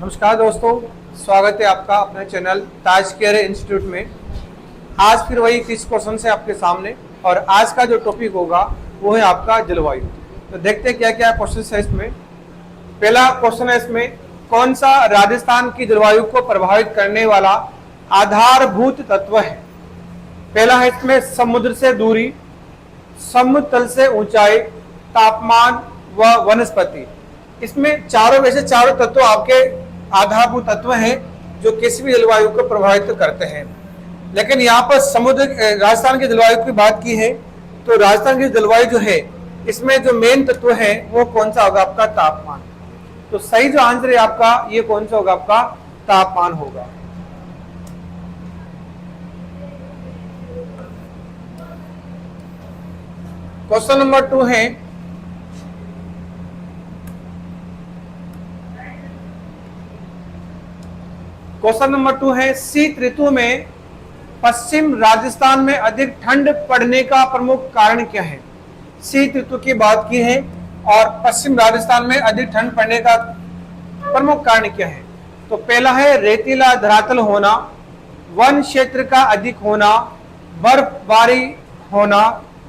नमस्कार दोस्तों, स्वागत है आपका अपने चैनल ताज केयर इंस्टीट्यूट में। आज फिर वही 30 क्वेश्चन से आपके सामने, और आज का जो टॉपिक होगा वो है आपका जलवायु। तो देखते हैं क्या क्या क्वेश्चन है इसमें। पहला क्वेश्चन है इसमें, कौन सा राजस्थान की जलवायु को प्रभावित करने वाला आधारभूत तत्व है। पहला है इसमें समुद्र से दूरी, समुद्र तल से ऊंचाई, तापमान व वनस्पति। इसमें चारों में से चारों तत्व आपके आधारभूत तत्व हैं जो किसी भी जलवायु को प्रभावित करते हैं। लेकिन यहाँ पर समुद्र राजस्थान की जलवायु की बात की है, तो राजस्थान की जलवायु जो है इसमें जो मेन तत्व है वो कौन सा होगा? आपका तापमान। तो सही जो आंसर है आपका ये कौन सा होगा? आपका तापमान होगा। क्वेश्चन नंबर 2 है, क्वेश्चन नंबर 2 है, शीत ऋतु में पश्चिम राजस्थान में अधिक ठंड पड़ने का प्रमुख कारण क्या है? शीत ऋतु की बात की है और पश्चिम राजस्थान में अधिक ठंड पड़ने का प्रमुख कारण क्या है? तो पहला है रेतीला धरातल होना, वन क्षेत्र का अधिक होना, बर्फबारी होना,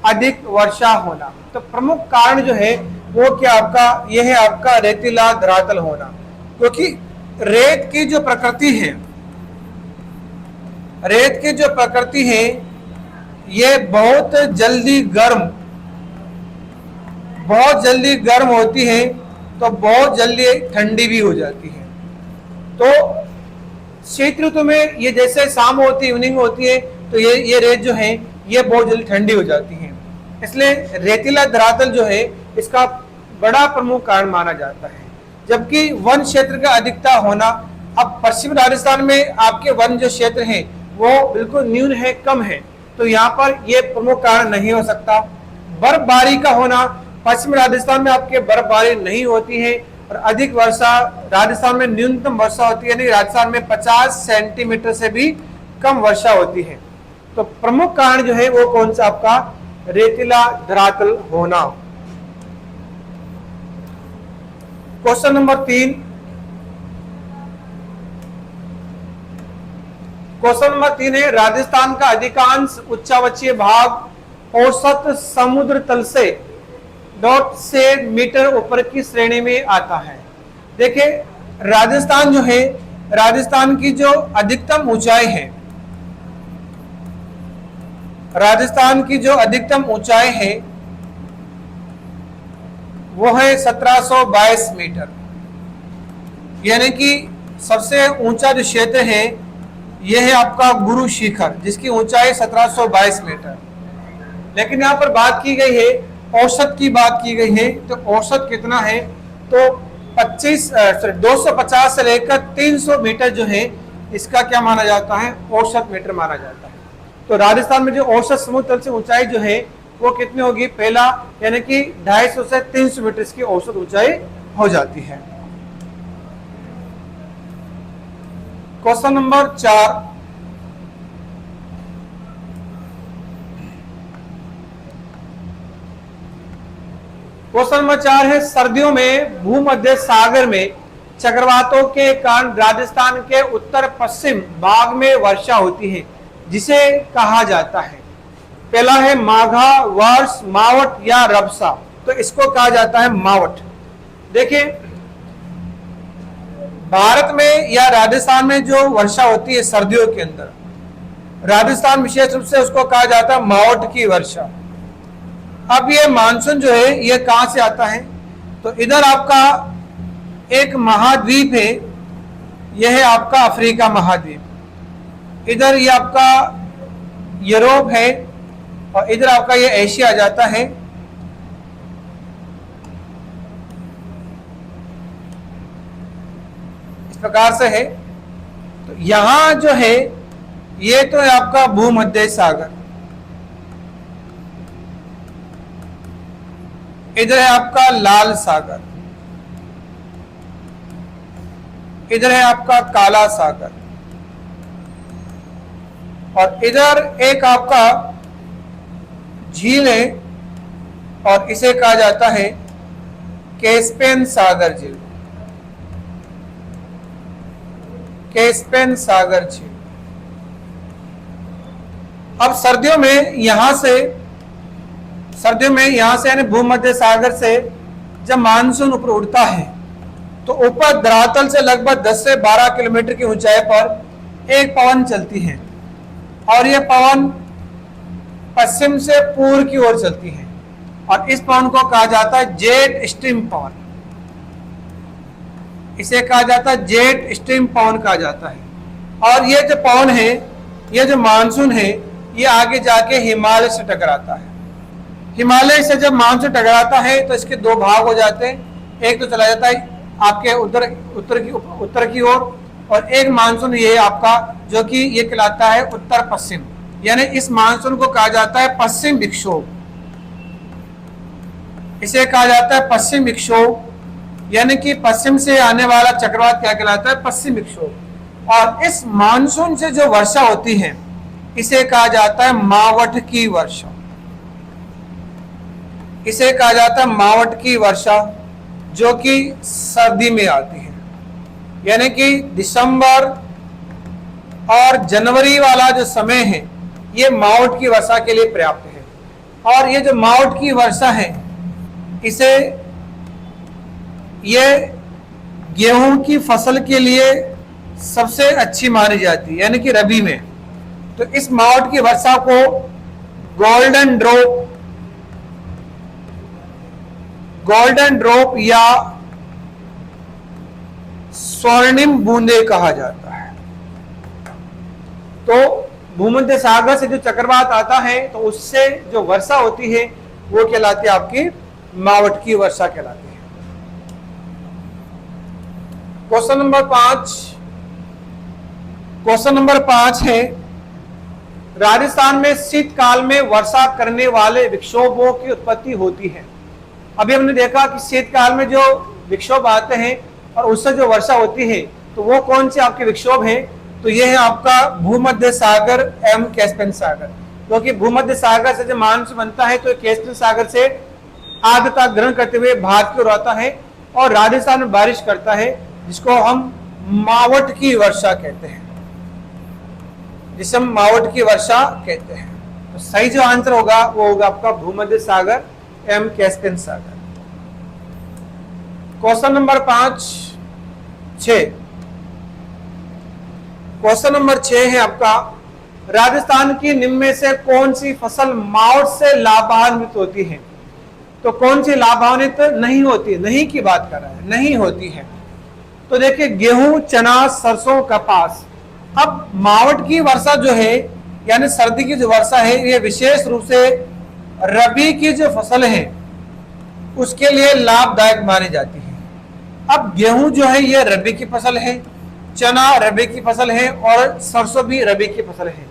अधिक वर्षा होना। तो प्रमुख कारण जो है वो क्या आपका? यह है आपका रेतीला धरातल होना, क्योंकि रेत की जो प्रकृति है, रेत की जो प्रकृति है ये बहुत जल्दी गर्म होती है, तो बहुत जल्दी ठंडी भी हो जाती है। तो शीत ऋतु में ये जैसे शाम होती है, इवनिंग होती है, तो ये रेत जो है ये बहुत जल्दी ठंडी हो जाती है। इसलिए रेतीला धरातल जो है इसका बड़ा प्रमुख कारण माना जाता है। जबकि वन क्षेत्र का अधिकता होना, अब पश्चिम राजस्थान में आपके वन जो क्षेत्र हैं वो बिल्कुल न्यून है, कम है, तो यहाँ पर ये प्रमुख कारण नहीं हो सकता। बर्फबारी का होना, पश्चिम राजस्थान में आपके बर्फबारी नहीं होती है, और अधिक वर्षा, राजस्थान में न्यूनतम वर्षा होती है, यानी राजस्थान में 50 सेंटीमीटर से भी कम वर्षा होती है। तो प्रमुख कारण जो है वो कौन सा? आपका रेतीला धरातल होना। क्वेश्चन नंबर 3, क्वेश्चन नंबर 3 है, राजस्थान का अधिकांश उच्चावचीय भाग औसत समुद्र तल से 1.6 मीटर ऊपर की श्रेणी में आता है। देखिए राजस्थान जो है, राजस्थान की जो अधिकतम ऊंचाई है, राजस्थान की जो अधिकतम ऊंचाई है वो है 1722 मीटर, यानी कि सबसे ऊंचा जो क्षेत्र है यह है आपका गुरु शिखर, जिसकी ऊंचाई 1722 मीटर। लेकिन यहाँ पर बात की गई है, औसत की बात की गई है, तो औसत कितना है? तो 250 से लेकर 300 मीटर जो है इसका क्या माना जाता है? औसत मीटर माना जाता है। तो राजस्थान में जो औसत समुद्र तल से ऊंचाई जो है वो कितनी होगी? पहला यानी कि 250 से 300 मीटर की औसत ऊंचाई हो जाती है। क्वेश्चन नंबर 4, क्वेश्चन नंबर 4 है, सर्दियों में भूमध्य सागर में चक्रवातों के कारण राजस्थान के उत्तर पश्चिम भाग में वर्षा होती है, जिसे कहा जाता है। पहला है माघा, वर्ष, मावट या रबसा। तो इसको कहा जाता है मावट। देखिए भारत में या राजस्थान में जो वर्षा होती है सर्दियों के अंदर, राजस्थान विशेष रूप से उसको कहा जाता है मावट की वर्षा। अब ये मानसून जो है ये कहां से आता है? तो इधर आपका एक महाद्वीप है, यह है आपका अफ्रीका महाद्वीप, इधर ये आपका यूरोप है, और इधर आपका ये एशिया आ जाता है। इस प्रकार से है। तो यहां जो है ये तो है आपका भूमध्य सागर, इधर है आपका लाल सागर, इधर है आपका काला सागर, और इधर एक आपका झील है और इसे कहा जाता है कैस्पियन सागर झील। कैस्पियन सागर क्षेत्र। अब सर्दियों में यहां से यानी भूमध्य सागर से जब मानसून ऊपर उड़ता है तो ऊपर धरातल से लगभग 10 से 12 किलोमीटर की ऊंचाई पर एक पवन चलती है और यह पवन पश्चिम से पूर्व की ओर चलती है और इस पवन को कहा जाता है जेट स्ट्रीम पवन। इसे कहा जाता है जेट स्ट्रीम पवन कहा जाता है। और ये जो पवन है, ये जो मानसून है, ये आगे जाके हिमालय से टकराता है। हिमालय से जब मानसून टकराता है तो इसके दो भाग हो जाते हैं। एक तो चला जाता है आपके उत्तर की ओर और एक मानसून ये आपका जो कि ये कहलाता है उत्तर पश्चिम, यानी इस मानसून को कहा जाता है पश्चिम विक्षोभ। इसे कहा जाता है पश्चिम विक्षोभ, यानी कि पश्चिम से आने वाला चक्रवात क्या कहलाता है? पश्चिम विक्षोभ। और इस मानसून से जो वर्षा होती है इसे कहा जाता है मावठ की वर्षा। इसे कहा जाता है मावठ की वर्षा, जो कि सर्दी में आती है, यानी कि दिसंबर और जनवरी वाला जो समय है ये मावठ की वर्षा के लिए पर्याप्त है। और ये जो मावठ की वर्षा है इसे ये गेहूं की फसल के लिए सबसे अच्छी मानी जाती है, यानी कि रबी में। तो इस मावठ की वर्षा को गोल्डन ड्रॉप या स्वर्णिम बूंदे कहा जाता है। तो भूमध्य सागर से जो चक्रवात आता है तो उससे जो वर्षा होती है वो कहलाती है आपकी मावठ की वर्षा कहलाती है। क्वेश्चन नंबर 5 है, राजस्थान में शीतकाल में वर्षा करने वाले विक्षोभों की उत्पत्ति होती है। अभी हमने देखा कि शीतकाल में जो विक्षोभ आते हैं और उससे जो वर्षा होती है तो वो कौन से आपके विक्षोभ हैं? तो ये है आपका भूमध्य सागर एवं कैस्पियन सागर। क्योंकि भूमध्य सागर से जो मानसून बनता है तो कैस्पियन सागर से आर्द्रता ग्रहण करते हुए भारत की ओर आता है और राजस्थान में बारिश करता है, जिसको हम मावठ की वर्षा कहते हैं, जिसे हम मावठ की वर्षा कहते हैं। तो सही जो आंसर होगा वो होगा आपका भूमध्य सागर एवं कैस्पियन सागर। क्वेश्चन नंबर 6 क्वेश्चन नंबर 6 है आपका, राजस्थान की निम्न में से कौन सी फसल मावठ से लाभान्वित होती है? तो कौन सी लाभान्वित नहीं होती? नहीं की बात कर रहा है, नहीं होती है। तो देखिए गेहूं, चना, सरसों, कपास। अब मावठ की वर्षा जो है यानी सर्दी की जो वर्षा है ये विशेष रूप से रबी की जो फसल है उसके लिए लाभदायक मानी जाती है। अब गेहूं जो है ये रबी की फसल है, चना रबी की फसल है और सरसों भी रबी की फसल है,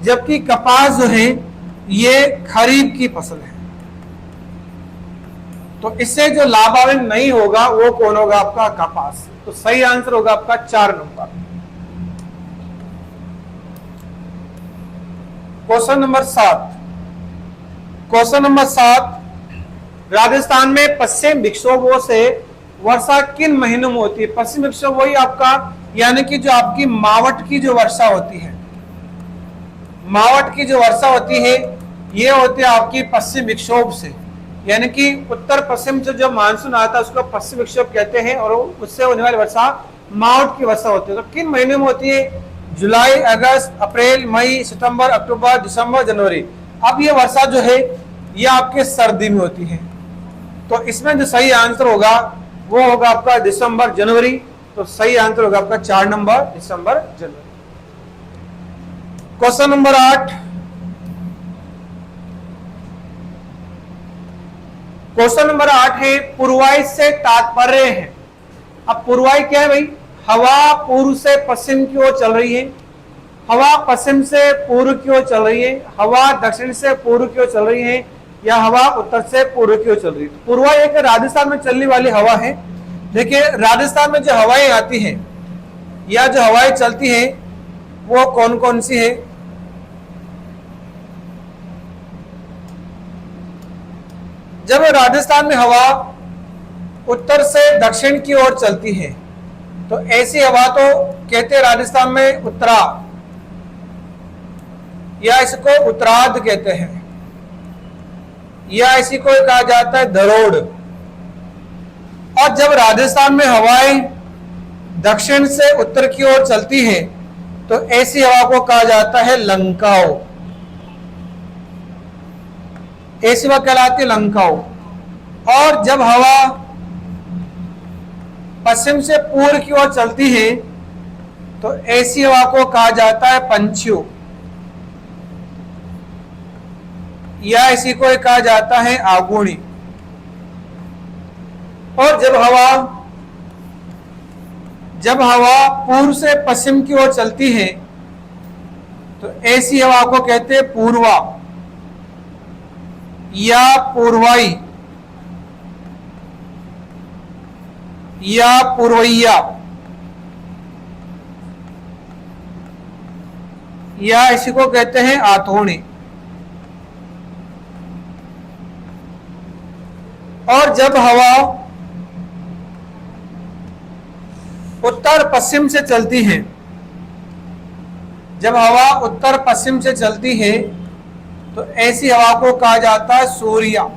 जबकि कपास जो है ये खरीफ की फसल है। तो इससे जो लाभान्वित नहीं होगा वो कौन होगा? आपका कपास। तो सही आंसर होगा आपका 4 नंबर। क्वेश्चन नंबर 7 राजस्थान में पश्चिम विक्षोभों से वर्षा किन महीनों में होती है? पश्चिम विक्षोभ वही आपका यानी कि जो आपकी मावठ की जो वर्षा होती है, मावठ की जो वर्षा होती है ये होती है आपकी पश्चिम विक्षोभ से, यानी कि उत्तर पश्चिम से जो मानसून आता है उसको पश्चिम विक्षोभ कहते हैं और उससे होने वाली वर्षा मावठ की वर्षा होती है। तो किन महीनों में होती है? जुलाई, अगस्त, अप्रैल, मई, सितंबर, अक्टूबर, दिसंबर, जनवरी। अब ये वर्षा जो है ये आपके सर्दी में होती है। तो इसमें जो सही आंसर होगा वो होगा आपका दिसंबर, जनवरी। तो सही आंसर होगा आपका 4 नंबर, दिसंबर, जनवरी। क्वेश्चन नंबर 8 है पूर्वाई से तात्पर्य है। अब पूर्वाई क्या है भाई? हवा पूर्व से पश्चिम की ओर चल रही है, हवा पश्चिम से पूर्व की ओर चल रही है, हवा दक्षिण से पूर्व की ओर चल रही है या हवा उत्तर से पूर्व की ओर चल रही है। पूर्वाई एक राजस्थान में चलने वाली हवा है। देखिए राजस्थान में जो हवाएं आती हैं या जो हवाएं चलती हैं वो कौन कौन सी है? जब राजस्थान में हवा उत्तर से दक्षिण की ओर चलती है तो ऐसी हवा तो कहते हैं राजस्थान में उत्तरा, या इसको उत्तरार्ध कहते हैं, या इसी को कहा जाता है धरोड़। और जब राजस्थान में हवाएं दक्षिण से उत्तर की ओर चलती हैं तो ऐसी हवा को कहा जाता है लंकाओ। ऐसी हवा कहलाती है लंकाओ। और जब हवा पश्चिम से पूर्व की ओर चलती है तो ऐसी हवा को कहा जाता है पंछियों, या इसी को कहा जाता है आगुणी। और जब हवा पूर्व से पश्चिम की ओर चलती है तो ऐसी हवा को कहते हैं पूर्वा या पूर्वाई या पूर्वैया, या इसी को कहते हैं आथोणी। और जब हवा उत्तर पश्चिम से चलती है, जब हवा उत्तर पश्चिम से चलती है तो ऐसी हवा को कहा जाता है सूर्या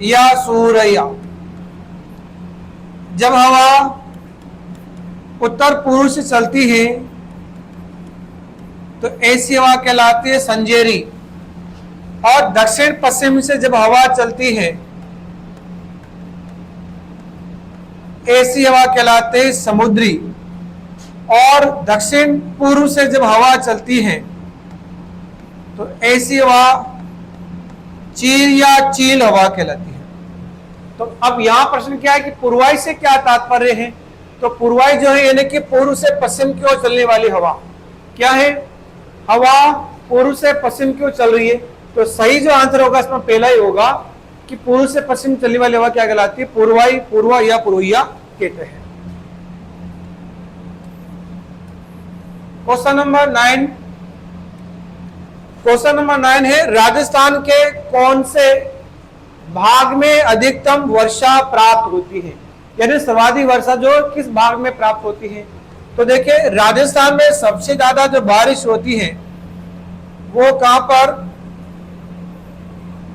या सूरैया। जब हवा उत्तर पूर्व से चलती है तो ऐसी हवा कहलाती है संजेरी। और दक्षिण पश्चिम से जब हवा चलती है ऐसी हवा कहलाते हैं समुद्री। और दक्षिण पूर्व से जब हवा चलती है तो ऐसी हवा चीर या चील हवा कहलाती है। तो अब यहां प्रश्न क्या है कि पूर्वाई से क्या तात्पर्य है? तो पूर्वाई जो है यानी कि पूर्व से पश्चिम की ओर चलने वाली हवा। क्या है? हवा पूर्व से पश्चिम की ओर चल रही है। तो सही जो आंसर होगा इसमें पहला ही होगा कि पूर्व से पश्चिम चलने वाली हवा क्या कहलाती है? पूर्वाई, पूर्वा या पूर्वैया कहते हैं। क्वेश्चन नंबर 9, क्वेश्चन नंबर 9 है राजस्थान के कौन से भाग में अधिकतम वर्षा प्राप्त होती है? यानी सर्वाधिक वर्षा जो किस भाग में प्राप्त होती है? तो देखिए राजस्थान में सबसे ज्यादा जो बारिश होती है वो कहां पर?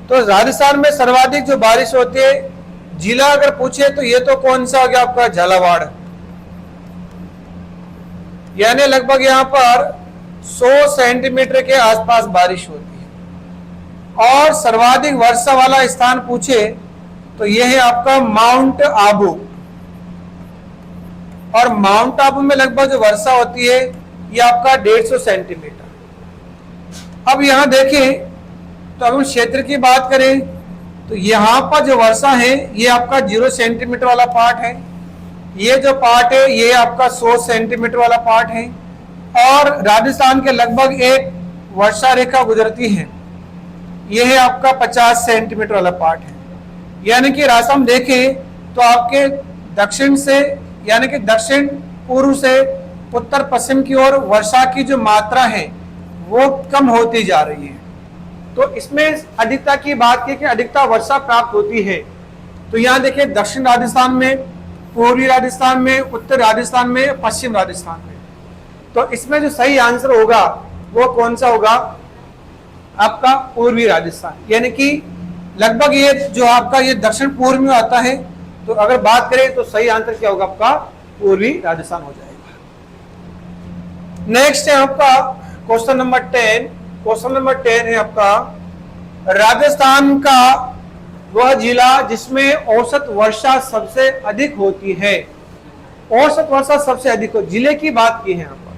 तो राजस्थान में सर्वाधिक जो बारिश होती है जिला अगर पूछे तो ये तो कौन सा हो गया आपका? झालावाड़। यानी लगभग यहां पर 100 सेंटीमीटर के आसपास बारिश होती है। और सर्वाधिक वर्षा वाला स्थान पूछे तो यह है आपका माउंट आबू। और माउंट आबू में लगभग जो वर्षा होती है ये आपका 150 सेंटीमीटर। अब यहां देखें तो अब हम क्षेत्र की बात करें तो यहां पर जो वर्षा है ये आपका 0 सेंटीमीटर वाला पार्ट है। ये जो पार्ट है ये आपका 100 सेंटीमीटर वाला पार्ट है। और राजस्थान के लगभग एक वर्षा रेखा गुजरती है, यह है आपका 50 सेंटीमीटर वाला पार्ट है। यानी कि राजस्थान देखें तो आपके दक्षिण से यानी कि दक्षिण पूर्व से उत्तर पश्चिम की ओर वर्षा की जो मात्रा है वो कम होती जा रही है। तो इसमें अधिकता की बात की कि अधिकता वर्षा प्राप्त होती है तो यहाँ देखिए दक्षिण राजस्थान में, पूर्वी राजस्थान में, उत्तर राजस्थान में, पश्चिम राजस्थान में। तो इसमें जो सही आंसर होगा वो कौन सा होगा? आपका पूर्वी राजस्थान। यानी कि लगभग ये जो आपका ये दक्षिण पूर्व में आता है। तो अगर बात करें तो सही आंसर क्या होगा? आपका पूर्वी राजस्थान हो जाएगा। नेक्स्ट है आपका क्वेश्चन नंबर 10। क्वेश्चन नंबर 10 है आपका राजस्थान का वह जिला जिसमें औसत वर्षा सबसे अधिक होती है। औसत वर्षा सबसे अधिक हो, जिले की बात की है यहाँ पर,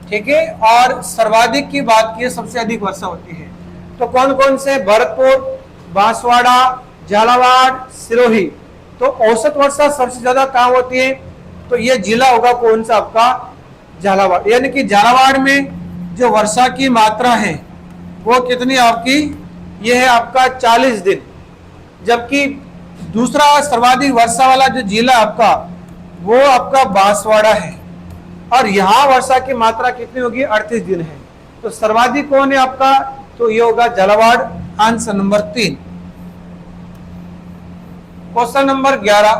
ठीक है। और सर्वाधिक की बात की है, सबसे अधिक वर्षा होती है। तो कौन कौन से? भरतपुर, बांसवाड़ा, झालावाड़, सिरोही। तो औसत वर्षा सबसे ज्यादा कहाँ होती है? तो ये जिला होगा कौन सा? आपका झालावाड़। यानी कि झालावाड़ में जो वर्षा की मात्रा है वो कितनी आपकी? ये है आपका 40 दिन। जबकि दूसरा सर्वाधिक वर्षा वाला जो जिला आपका वो आपका बांसवाड़ा है। और यहाँ वर्षा की मात्रा कितनी होगी? 38 दिन है। तो सर्वाधिक कौन है आपका? तो ये होगा Jhalawar. Answer number 3। Question number 11।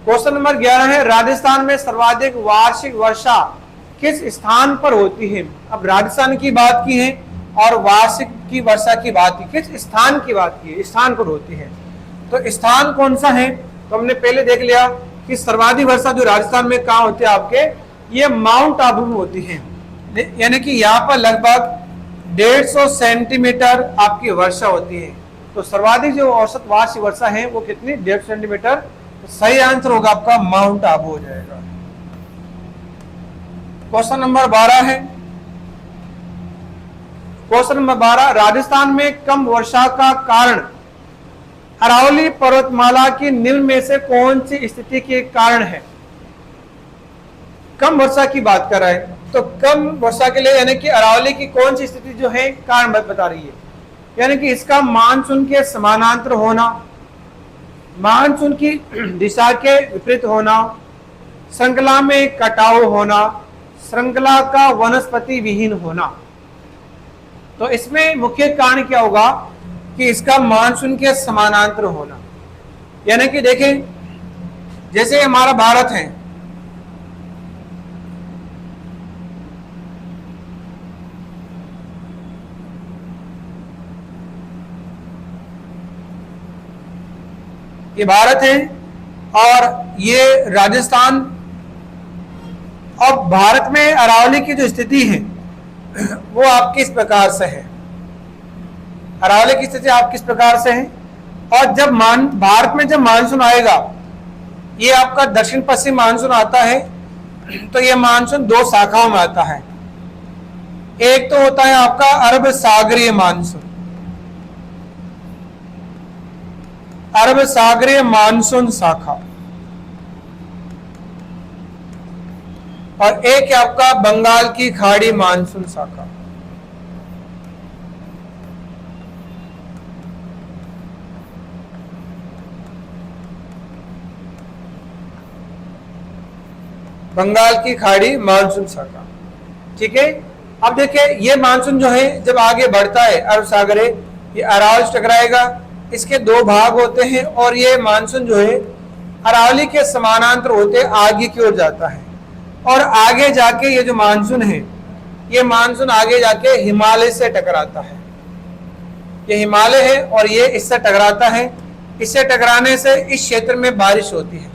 Question number 11 है, राजस्थान में सर्वाधिक वार्षिक वर्षा किस स्थान पर होती है। अब राजस्थान की बात की है और वार्षिक की वर्षा की बात की, किस स्थान की बात की है, स्थान पर होती है। तो स्थान कौन सा है, तो हमने पहले देख लिया कि सर्वाधिक वर्षा जो राजस्थान में कहाँ होती है आपके, ये माउंट आबू में होती है। यानी कि यहाँ पर लगभग 150 सेंटीमीटर आपकी वर्षा होती है। तो सर्वाधिक जो औसत वार्षिक वर्षा है वो कितनी, 150 सेंटीमीटर। तो सही आंसर होगा आपका माउंट आबू हो जाएगा। क्वेश्चन नंबर 12 है, क्वेश्चन नंबर 12, राजस्थान में कम वर्षा का कारण अरावली पर्वतमाला की निम्न में से कौन सी स्थिति के कारण है। कम वर्षा की बात कर रहा है, तो कम वर्षा के लिए यानी कि अरावली की कौन सी स्थिति जो है कारण बता रही है। यानी कि इसका मानसून के समानांतर होना, मानसून की दिशा के विपरीत होना, श्रृंखला में कटाव होना, श्रृंखला का वनस्पति विहीन होना। तो इसमें मुख्य कारण क्या होगा कि इसका मानसून के समानांतर होना। यानी कि देखें, जैसे हमारा भारत है, ये भारत है और ये राजस्थान। और भारत में अरावली की जो स्थिति है वो आपकी इस प्रकार से है, अरावली की स्थिति आपकी इस प्रकार से है। और जब भारत में जब मानसून आएगा, ये आपका दक्षिण पश्चिम मानसून आता है, तो ये मानसून दो शाखाओं में आता है। एक तो होता है आपका अरब सागरीय मानसून, अरब सागरीय मानसून शाखा, और एक है आपका बंगाल की खाड़ी मानसून शाखा। बंगाल की खाड़ी मानसून शाखा, ठीक है। अब देखिए, ये मानसून जो है जब आगे बढ़ता है अरब सागर, ये अरावली से टकराएगा, इसके दो भाग होते हैं और ये मानसून जो है अरावली के समानांतर होते आगे की ओर जाता है। और आगे जाके ये जो मानसून है, ये मानसून आगे जाके हिमालय से टकराता है। ये हिमालय है और ये इससे टकराता है। इससे टकराने से इस क्षेत्र में बारिश होती है,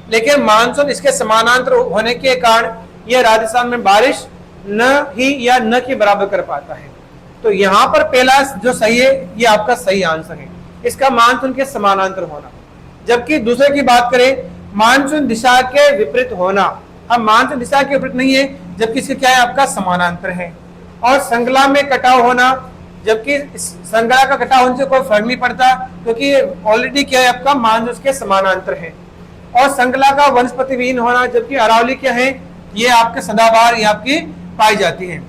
लेकिन मानसून इसके समानांतर होने के कारण यह राजस्थान में बारिश न ही या न के बराबर कर पाता है। तो यहाँ पर पहला जो सही है ये आपका सही आंसर है, इसका मानसून के समानांतर होना। जबकि दूसरे की बात करें, मानसून दिशा के विपरीत होना। अब मानसून दिशा के विपरीत नहीं है, जबकि इसके क्या है आपका समानांतर है। और श्रृंखला में कटाव होना, जबकि श्रृंखला का कटाव होने से कोई फर्क नहीं पड़ता, क्योंकि ऑलरेडी क्या है आपका मानसून के समानांतर है। और श्रृंखला का वनस्पति विहीन होना, जबकि अरावली क्या है, ये आपके सदाबहार ये आपकी पाई जाती है।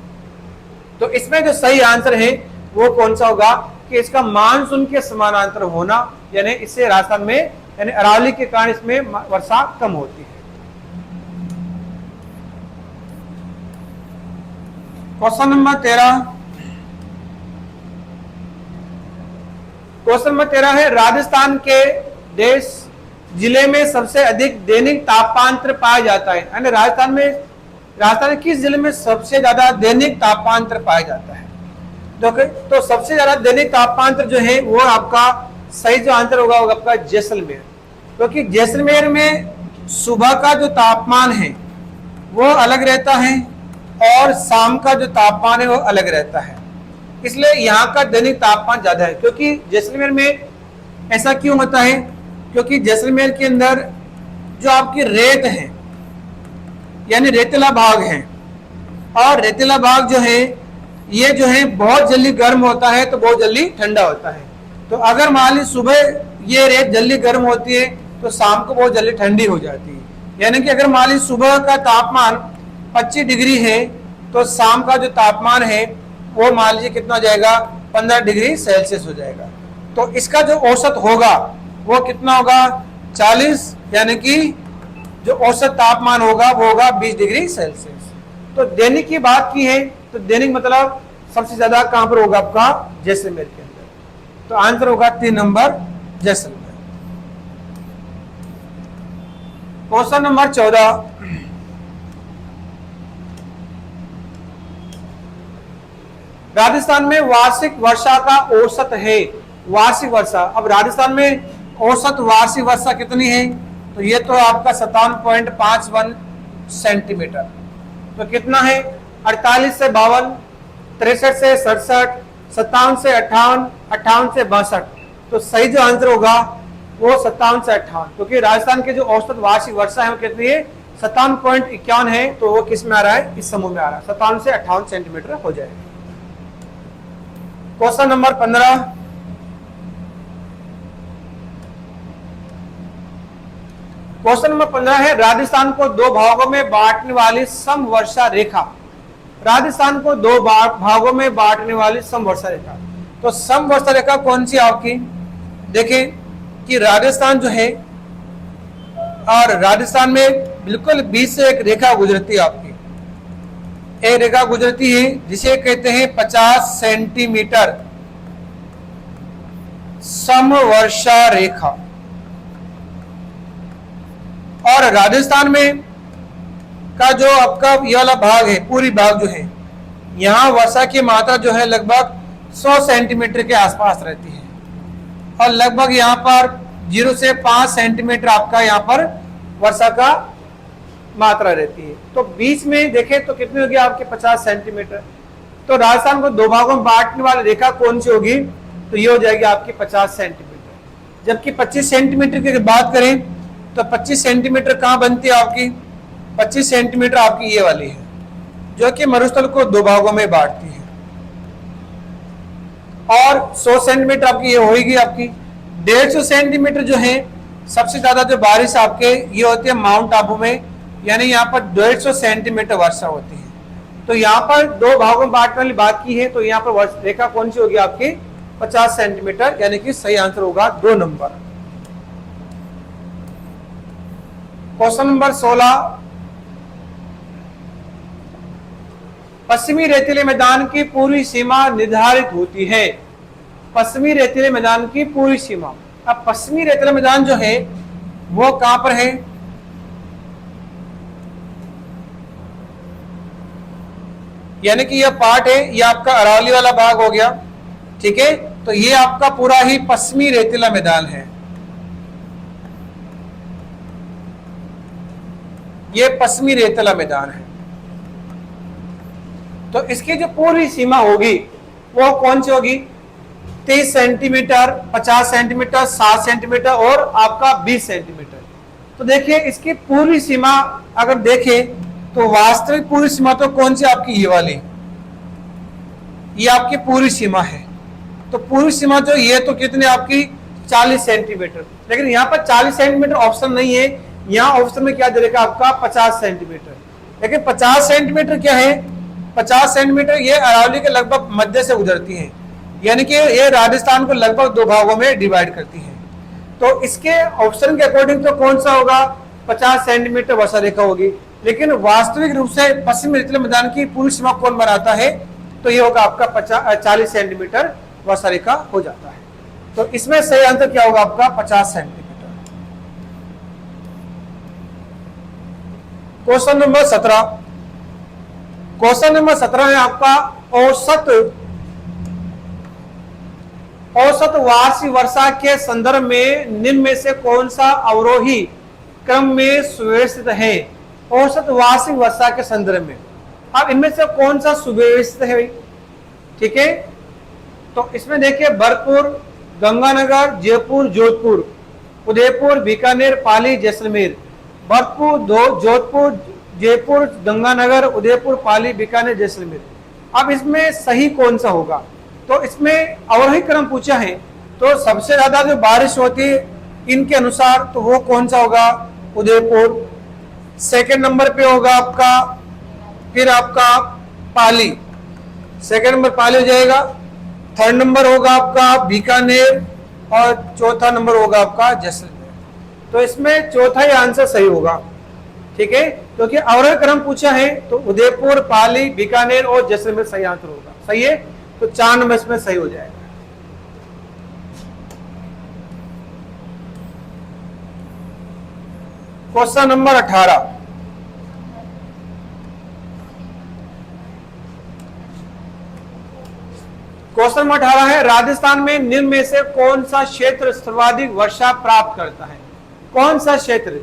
तो इसमें जो सही आंसर है वो कौन सा होगा कि इसका मानसून के समानांतर होना, यानी इससे राजस्थान में यानी अरावली के कारण इसमें वर्षा कम होती है। क्वेश्चन नंबर 13, क्वेश्चन नंबर 13 है, राजस्थान के देश जिले में सबसे अधिक दैनिक तापांतर पाया जाता है। यानी राजस्थान के किस जिले में सबसे ज्यादा दैनिक तापांतर पाया जाता है। तो सबसे ज्यादा दैनिक तापांतर जो है वो आपका सही जो आंसर होगा वो आपका जैसलमेर, क्योंकि जैसलमेर में सुबह का जो तापमान है वो अलग रहता है और शाम का जो तापमान है वो अलग रहता है। इसलिए यहाँ का दैनिक तापमान ज्यादा है। क्योंकि जैसलमेर में ऐसा क्यों होता है, क्योंकि जैसलमेर के अंदर जो आपकी रेत है यानी रेतीला भाग है, और रेतीला भाग जो है ये जो है बहुत जल्दी गर्म होता है तो बहुत जल्दी ठंडा होता है। तो अगर मान ली सुबह ये रेत जल्दी गर्म होती है तो शाम को बहुत जल्दी ठंडी हो जाती है। यानी कि अगर मान ली सुबह का तापमान 25 डिग्री है तो शाम का जो तापमान है वो मान लीजिए कितना हो जाएगा, 15 डिग्री सेल्सियस हो जाएगा। तो इसका जो औसत होगा वो कितना होगा, 40, यानी कि जो औसत तापमान होगा वो होगा 20 डिग्री सेल्सियस। तो दैनिक की बात की है तो दैनिक मतलब सबसे ज्यादा कहां पर होगा आपका, जैसलमेर के अंदर। तो आंसर होगा 3 number Jaisalmer. Question number 14, Rajasthan में वार्षिक वर्षा का औसत है। वार्षिक वर्षा, अब राजस्थान में औसत वार्षिक वर्षा कितनी है? तो ये तो आपका 57.51 सेंटीमीटर। तो कितना है? 48 से 52, 63 से 67, 57 से 58, 58 से 62। तो सही जो आंसर होगा वो 57 से 58, क्योंकि राजस्थान के जो औसत वार्षिक वर्षा है वो कितनी है? 57.51 है। तो वो किस में आ रहा है? इस समूह में आ रहा है। 57 से 58 सेंटीमीटर हो जाएगा। क्वेश्चन नंबर 15, क्वेश्चन नंबर 15 है, राजस्थान को दो भागों में बांटने वाली समवर्षा रेखा। राजस्थान को दो भागों में बांटने वाली समवर्षा रेखा। तो समवर्षा रेखा कौन सी आपकी? देखें कि राजस्थान जो है, और राजस्थान में बिल्कुल बीच से एक रेखा गुजरती है आपकी। एक रेखा गुजरती है जिसे कहते हैं 50 सेंटीमीटर समवर्षा रेखा। और राजस्थान में का जो आपका ये वाला भाग है, पूरी भाग जो है, यहाँ वर्षा की मात्रा जो है लगभग 100 सेंटीमीटर के आसपास रहती है। और लगभग यहाँ पर 0 से 5 सेंटीमीटर आपका यहाँ पर वर्षा का मात्रा रहती है। तो बीच में देखें तो कितनी होगी आपके? 50 सेंटीमीटर। तो राजस्थान को दो भागों में बांटने वाली रेखा कौन सी होगी? तो ये हो जाएगी आपकी 50 सेंटीमीटर। जबकि 25 सेंटीमीटर की बात करें तो 25 सेंटीमीटर कहाँ बनती है आपकी? 25 सेंटीमीटर आपकी ये वाली है, जो कि मरुस्थल को दो भागों में बांटती है। और 100 सेंटीमीटर आपकी ये होगी आपकी। 150 सेंटीमीटर जो है सबसे ज्यादा जो बारिश आपके ये होती है माउंट आबू में, यानी यहाँ पर 150 सेंटीमीटर वर्षा होती है। तो यहाँ पर दो भागों में बांटने वाली बात की है, तो यहाँ पर रेखा कौन सी होगी आपकी? 50 सेंटीमीटर, यानी कि सही आंसर होगा 2 नंबर। क्वेश्चन नंबर 16, पश्चिमी रेतीले मैदान की पूरी सीमा निर्धारित होती है। पश्चिमी रेतीले मैदान की पूरी सीमा। अब पश्चिमी रेतीला मैदान जो है वो कहां पर है? यानी कि यह पार्ट है, यह आपका अरावली वाला भाग हो गया, ठीक है। तो ये आपका पूरा ही पश्चिमी रेतीला मैदान है। ये पश्चिमी रेतीला मैदान है। तो इसकी जो पूरी सीमा होगी वो कौन सी होगी? 30 सेंटीमीटर, 50 सेंटीमीटर, 60 सेंटीमीटर और आपका 20 सेंटीमीटर। तो देखिए इसकी पूरी सीमा अगर देखें तो वास्तविक पूरी सीमा तो कौन सी आपकी? ये वाली, ये आपकी पूरी सीमा है। तो पूरी सीमा जो ये तो कितने आपकी? 40 सेंटीमीटर। लेकिन यहाँ पर 40 सेंटीमीटर ऑप्शन नहीं है, यहाँ ऑप्शन में क्या दे रखा आपका? 50 सेंटीमीटर। लेकिन 50 सेंटीमीटर क्या है? 50 सेंटीमीटर ये अरावली के लगभग मध्य से गुजरती है, यानी कि ये राजस्थान को लगभग दो भागों में डिवाइड करती है। तो इसके ऑप्शन के अकॉर्डिंग तो कौन सा होगा? 50 सेंटीमीटर वर्षा रेखा होगी। लेकिन वास्तविक रूप से पश्चिमी रेतीले मैदान की पूरी सीमा कौन बनाता है? तो ये होगा आपका 40 सेंटीमीटर वर्षा रेखा हो जाता है। तो इसमें सही आंसर क्या होगा आपका? 50 centimetre. Question number 17, question number 17 है आपका औसत वार्षिक वर्षा के संदर्भ में निम्न में से कौन सा अवरोही क्रम में सुव्यवस्थित है? औसत वार्षिक वर्षा के संदर्भ में अब इनमें से कौन सा सुव्यवस्थित है भाई? ठीक है, तो इसमें देखिए भरतपुर, गंगानगर, जयपुर, जोधपुर, उदयपुर, बीकानेर, पाली, जैसलमेर। भरतपुर, जोधपुर, जयपुर, गंगानगर, उदयपुर, पाली, बीकानेर, जैसलमेर। अब इसमें सही कौन सा होगा? तो इसमें अवरोही क्रम पूछा है, तो सबसे ज्यादा जो बारिश होती है इनके अनुसार तो वो कौन सा होगा? उदयपुर। सेकंड नंबर पे होगा आपका, फिर आपका पाली, सेकंड नंबर पाली हो जाएगा। थर्ड नंबर होगा आपका बीकानेर और चौथा नंबर होगा आपका जैसलमेर। तो इसमें चौथा ही आंसर सही होगा, ठीक है, क्योंकि अवरोही क्रम पूछा है तो उदयपुर, पाली, बीकानेर और जैसलमेर सही आंसर होगा। सही है, तो 4 नंबर इसमें सही हो जाएगा। क्वेश्चन नंबर 18, क्वेश्चन नंबर 18 है, राजस्थान में निम्न में से कौन सा क्षेत्र सर्वाधिक वर्षा प्राप्त करता है? कौन सा क्षेत्र?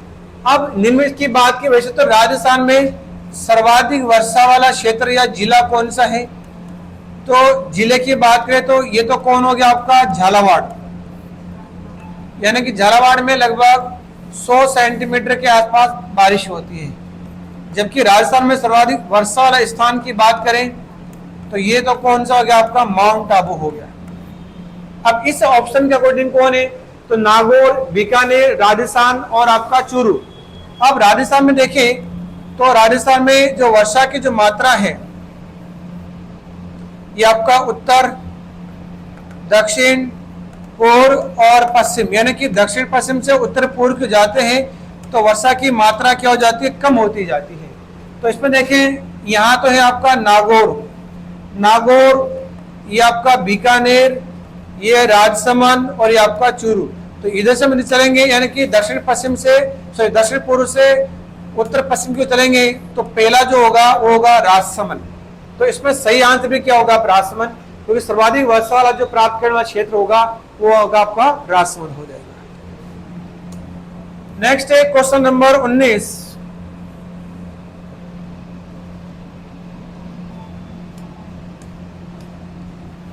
अब निम्न की बात की वैसे तो राजस्थान में सर्वाधिक वर्षा वाला क्षेत्र या जिला कौन सा है? तो जिले की बात करें तो ये तो कौन हो गया आपका? झालावाड़। यानी कि झालावाड़ में लगभग 100 सेंटीमीटर के आसपास बारिश होती है। जबकि राजस्थान में सर्वाधिक वर्षा वाला स्थान की बात करें तो ये तो कौन सा हो गया आपका? माउंट आबू हो गया। अब इस ऑप्शन के अकॉर्डिंग कौन है? तो नागौर, बीकानेर, राजस्थान और आपका चूरू। अब राजस्थान में देखें तो राजस्थान में जो वर्षा की जो मात्रा है ये आपका उत्तर, दक्षिण, पूर्व और पश्चिम, यानी कि दक्षिण पश्चिम से उत्तर पूर्व को जाते हैं तो वर्षा की मात्रा क्या हो जाती है? कम होती जाती है। तो इसमें देखें यहां तो है आपका नागौर, ये आपका बीकानेर, ये राजसमंद और ये आपका चूरू। तो इधर से हम चलेंगे यानी कि दक्षिण पश्चिम से, दक्षिण पूर्व से उत्तर पश्चिम की चलेंगे तो पहला जो होगा वो होगा राजसमंद। तो इसमें सही आंसर भी क्या होगा? राजसमंद, क्योंकि सर्वाधिक वर्षा वाला जो प्राप्त करने वाला क्षेत्र होगा वो होगा आपका राजसमंद हो जाएगा। नेक्स्ट है क्वेश्चन नंबर 19,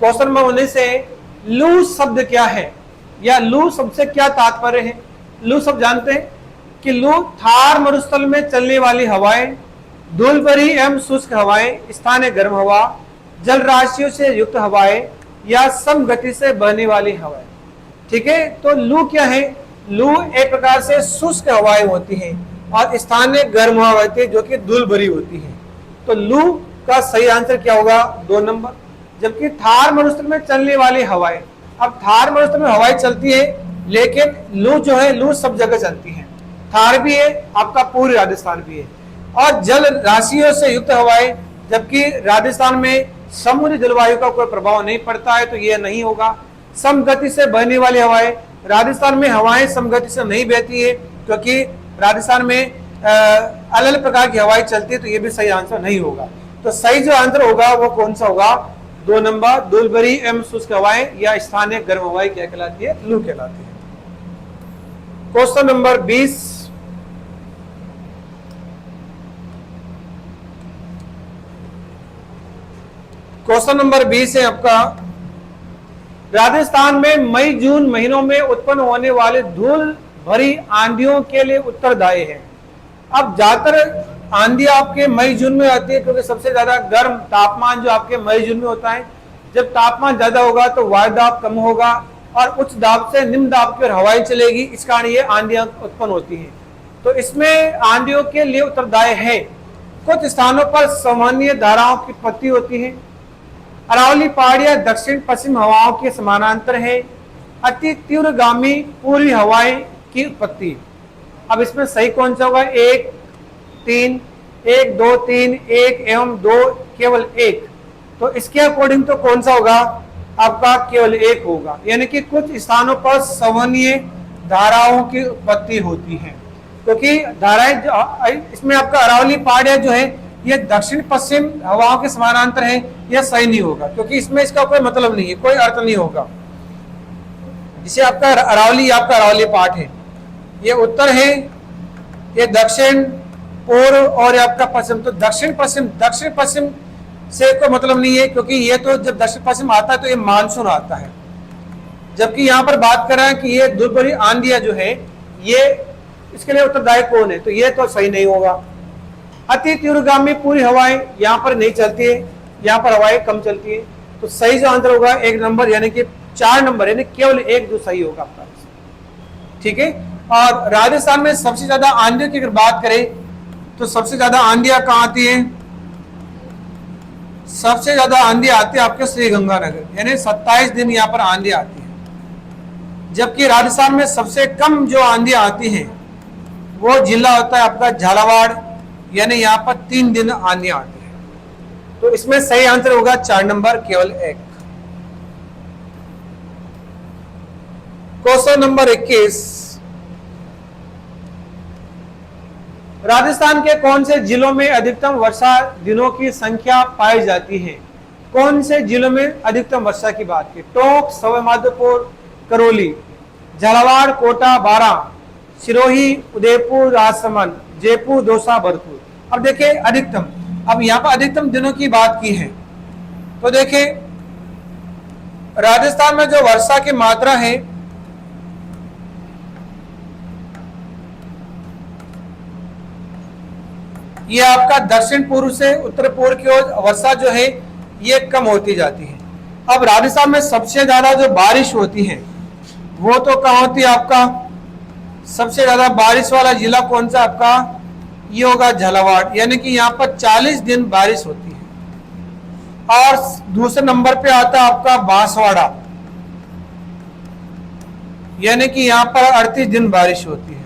क्वेश्चन नंबर 19 है, लू शब्द क्या है या लू शब्द से क्या तात्पर्य है? लू शब्द जानते हैं कि लू थार मरुस्थल में चलने वाली हवाएं, धूल भरी एवं शुष्क हवाएं, स्थानीय गर्म हवा, जल राशियों से युक्त हवाएं या सम गति से बहने वाली हवाएं। ठीक है, तो लू क्या है? लू एक प्रकार से शुष्क हवाएं होती हैं और स्थानीय गर्म हवा होती है जो कि धूल भरी होती है। तो लू का सही आंसर क्या होगा? 2 नंबर। जबकि थार मरुस्थल में चलने वाली हवाएं, अब थार मरुस्थल में हवाएं चलती है लेकिन लू जो है, लू सब जगह चलती है, थार भी है आपका, पूर्वी राजस्थान भी है। और जल राशियों से युक्त हवाएं, जबकि राजस्थान में समुद्री जलवायु का कोई प्रभाव नहीं पड़ता है तो यह नहीं होगा। समगति से बहने वाली हवाएं, राजस्थान में हवाएं समगति से नहीं बहती है क्योंकि राजस्थान में अलग अलग प्रकार की हवाएं चलती है, तो यह भी सही आंसर नहीं होगा। तो सही जो आंसर होगा वो कौन सा होगा? 2 नंबर, धूल भरी एवं शुष्क हवाएं या स्थानीय गर्म हवाएं क्या कहलाती है? लू कहलाती है। क्वेश्चन नंबर 20, क्वेश्चन नंबर 20 है आपका, राजस्थान में मई जून महीनों में उत्पन्न होने वाले धूल भरी आंधियों के लिए उत्तरदायी है। अब ज्यादातर आंधी आपके मई जून में आती है क्योंकि सबसे ज्यादा गर्म तापमान जो आपके मई जून में होता है। जब तापमान ज्यादा होगा तो वायु दाब कम होगा और उच्च दाब से निम्न दाब की ओर हवाएं चलेगी, इस कारण ये आंधियां उत्पन्न होती हैं। तो इसमें आंधियों के लिए उत्तरदायी है, कुछ स्थानों पर सामान्य धाराओं की उत्पत्ति होती है, अरावली पहाड़ियां दक्षिण पश्चिम हवाओं के समानांतर है, अति तीव्रगामी पूर्वी हवाएं की उत्पत्ति। अब इसमें सही कौन सा होगा? 1, 3, 1, 2, 3, 1 एवं 2, केवल 1। तो इसके अकॉर्डिंग तो कौन सा होगा आपका? केवल 1 होगा। यानी कि कुछ स्थानों पर संवहनीय धाराओं की उत्पत्ति होती है, क्योंकि धाराएं इसमें आपका अरावली पहाड़ियां जो है ये दक्षिण पश्चिम हवाओं के समानांतर है, यह सही नहीं होगा क्योंकि इसमें इसका कोई मतलब नहीं है, कोई अर्थ नहीं होगा। जिसे आपका अरावली पार्ट है, ये उत्तर है, ये दक्षिण, पूर्व और ये आपका पश्चिम। तो दक्षिण पश्चिम से कोई मतलब नहीं है क्योंकि ये तो जब दक्षिण पश्चिम आता है तो ये मानसून आता है। जबकि यहाँ पर बात कर रहे हैं कि ये धूल भरी आंधियां जो है ये इसके लिए उत्तरदायी कौन है? तो ये तो सही नहीं होगा। अति तीव्रगामी पूरी हवाएं यहाँ पर नहीं चलती है, यहाँ पर हवाएं कम चलती है। तो सही जो आंसर होगा 1 नंबर, यानी कि 4 नंबर, यानी केवल 1 जो सही होगा आपका। ठीक है। और राजस्थान में सबसे ज्यादा आंधियों की अगर बात करें तो सबसे ज्यादा आंधियां कहाँ आती है? सबसे ज्यादा आंधी आती है आपके श्रीगंगानगर, यानी 27 दिन यहाँ पर आंधी आती है। जबकि राजस्थान में सबसे कम जो आंधियां आती हैं वो जिला होता है आपका झालावाड़, यानी यहाँ पर 3 दिन आंधियां आती है। तो इसमें सही आंसर होगा 4 नंबर, केवल 1। क्वेश्चन नंबर 21, राजस्थान के कौन से जिलों में अधिकतम वर्षा दिनों की संख्या पाई जाती है? कौन से जिलों में अधिकतम वर्षा की बात की? टोंक, सवाईमाधोपुर, करौली, झालावाड़, कोटा, बारां, सिरोही, उदयपुर, राजसमंद, जयपुर, दौसा, भरतपुर। अब देखिए अधिकतम, अब यहाँ पर अधिकतम दिनों की बात की है तो देखिए राजस्थान में जो वर्षा की मात्रा है ये आपका दक्षिण पूर्व से उत्तर पूर्व की ओर वर्षा जो है ये कम होती जाती है। अब राजस्थान में सबसे ज्यादा जो बारिश होती है वो तो कहाँ होती है? आपका सबसे ज्यादा बारिश वाला जिला कौन सा आपका? ये होगा झालावाड़, यानी कि यहाँ पर 40 दिन बारिश होती है। और दूसरे नंबर पे आता है आपका बांसवाड़ा, यानी कि यहाँ पर 38 दिन बारिश होती है।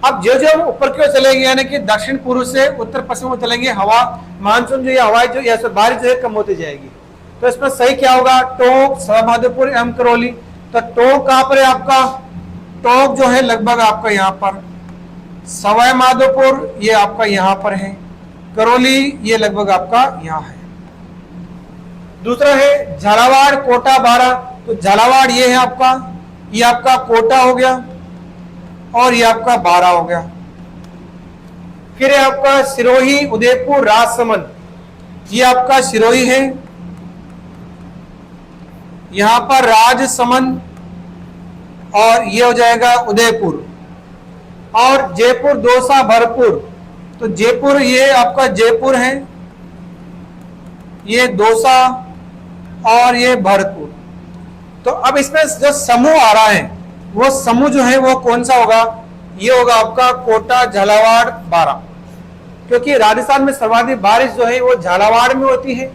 अब जो जो ऊपर की ओर चलेंगे यानी कि दक्षिण पूर्व से उत्तर पश्चिम में चलेंगे, हवा मानसून जो ये हवाएं जो ऐसे बारिश जो है कम होती जाएगी। तो इसमें सही क्या होगा? टोंक, सवाईमाधोपुर एवं करौली। तो टोंक कहां पर है आपका? टोंक जो है लगभग आपका यहाँ पर, सवाईमाधोपुर ये आपका यहाँ पर है, करौली ये लगभग आपका यहाँ है। दूसरा है झालावाड़, कोटा, बारां। तो झालावाड़ ये है आपका, ये आपका कोटा हो गया और ये आपका बारां हो गया। फिर है आपका सिरोही, उदयपुर, राजसमंद, ये आपका सिरोही है, यहां पर राजसमंद और ये हो जाएगा उदयपुर। और जयपुर, दौसा, भरतपुर। तो जयपुर ये आपका जयपुर है, ये दौसा और ये भरतपुर। तो अब इसमें जो समूह आ रहा है वो समूह जो है वो कौन सा होगा? ये होगा आपका कोटा, झालावाड़, बारां, क्योंकि राजस्थान में सर्वाधिक बारिश जो है वो झालावाड़ में होती है।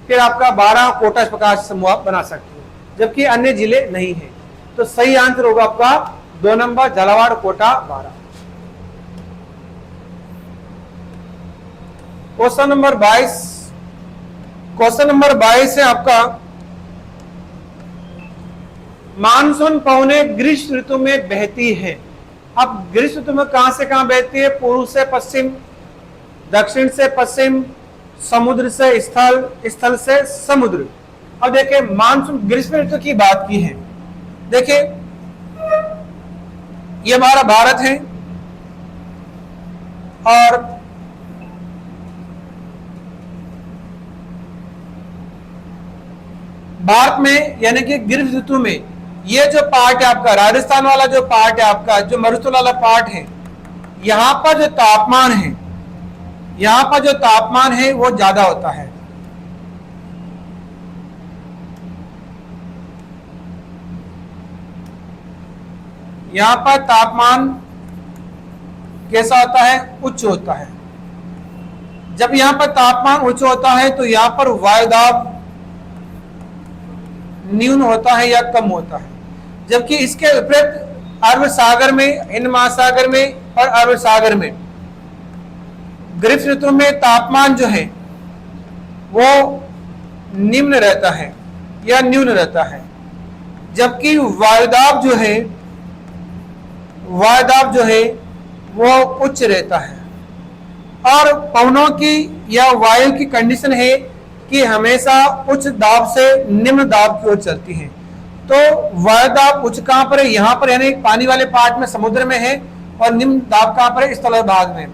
फिर आपका बारां, कोटा, इस प्रकार समूह बना सकते हो, जबकि अन्य जिले नहीं है। तो सही आंसर होगा आपका 2 number, Jhalawar, Kota, Baran. Question number 22, question number 22 है आपका, मानसून पवनें ग्रीष्म ऋतु में बहती है। अब ग्रीष्म ऋतु में कहां से कहां बहती है? पूर्व से पश्चिम, दक्षिण से पश्चिम, समुद्र से स्थल, स्थल से समुद्र। अब देखिए मानसून ग्रीष्म ऋतु की बात की है। देखिए ये हमारा भारत है और भारत में यानी कि ग्रीष्म ऋतु में ये जो पार्ट है आपका, राजस्थान वाला जो पार्ट है आपका, जो मरुस्थल वाला पार्ट है, यहां पर जो तापमान है, यहां पर जो तापमान है वो ज्यादा होता है। यहां पर तापमान कैसा होता है? उच्च होता है। जब यहां पर तापमान उच्च होता है तो यहां पर वायुदाब न्यून होता है या कम होता है। जबकि इसके विपरीत अरब सागर में, हिंद महासागर में और अरब सागर में ग्रीष्म ऋतु में तापमान जो है वो निम्न रहता है या न्यून रहता है, जबकि वायुदाब जो है वो उच्च रहता है। और पवनों की या वायु की कंडीशन है कि हमेशा उच्च दाब से निम्न दाब की ओर चलती है। तो वायुदाब उच्च कहां पर है? यहां पर, यानी पानी वाले पार्ट में, समुद्र में है। और निम्न दाब कहां पर है? स्थल भाग में।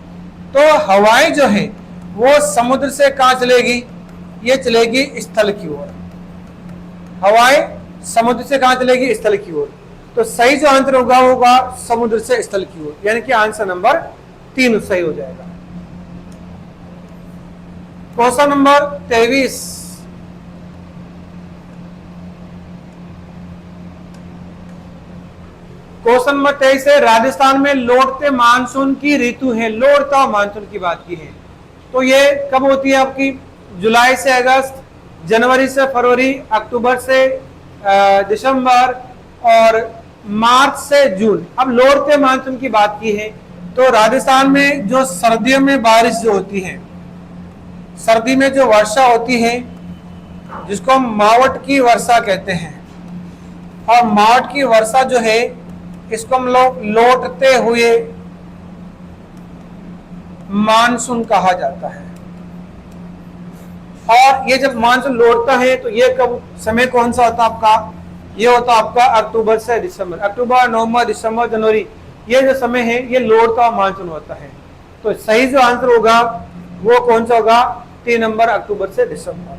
तो हवाएं जो है वो समुद्र से कहां चलेगी? ये चलेगी स्थल की ओर। हवाएं समुद्र से कहां चलेगी? स्थल की ओर। तो सही जो आंसर होगा समुद्र से स्थल की ओर, यानी कि आंसर नंबर 3 सही हो जाएगा। क्वेश्चन नंबर 23, क्वेश्चन नंबर 23 है, राजस्थान में लौटते मानसून की ऋतु है। लौटता मानसून की बात की है तो ये कब होती है आपकी? जुलाई से अगस्त, जनवरी से फरवरी, अक्टूबर से दिसंबर और मार्च से जून। अब लौटते मानसून की बात की है तो राजस्थान में जो सर्दियों में बारिश जो होती है, सर्दी में जो वर्षा होती है जिसको हम मावट की वर्षा कहते हैं, और मावट की वर्षा जो है इसको हम लोग लौटते हुए मानसून कहा जाता है। और ये जब मानसून लौटता है तो ये कब समय कौन सा होता है आपका, ये होता है आपका अक्टूबर से दिसंबर, अक्टूबर नवंबर दिसंबर जनवरी, ये जो समय है ये लौटता हुआ मानसून होता है। तो सही जो आंसर होगा वो कौन सा होगा, 3 नंबर अक्टूबर से दिसंबर।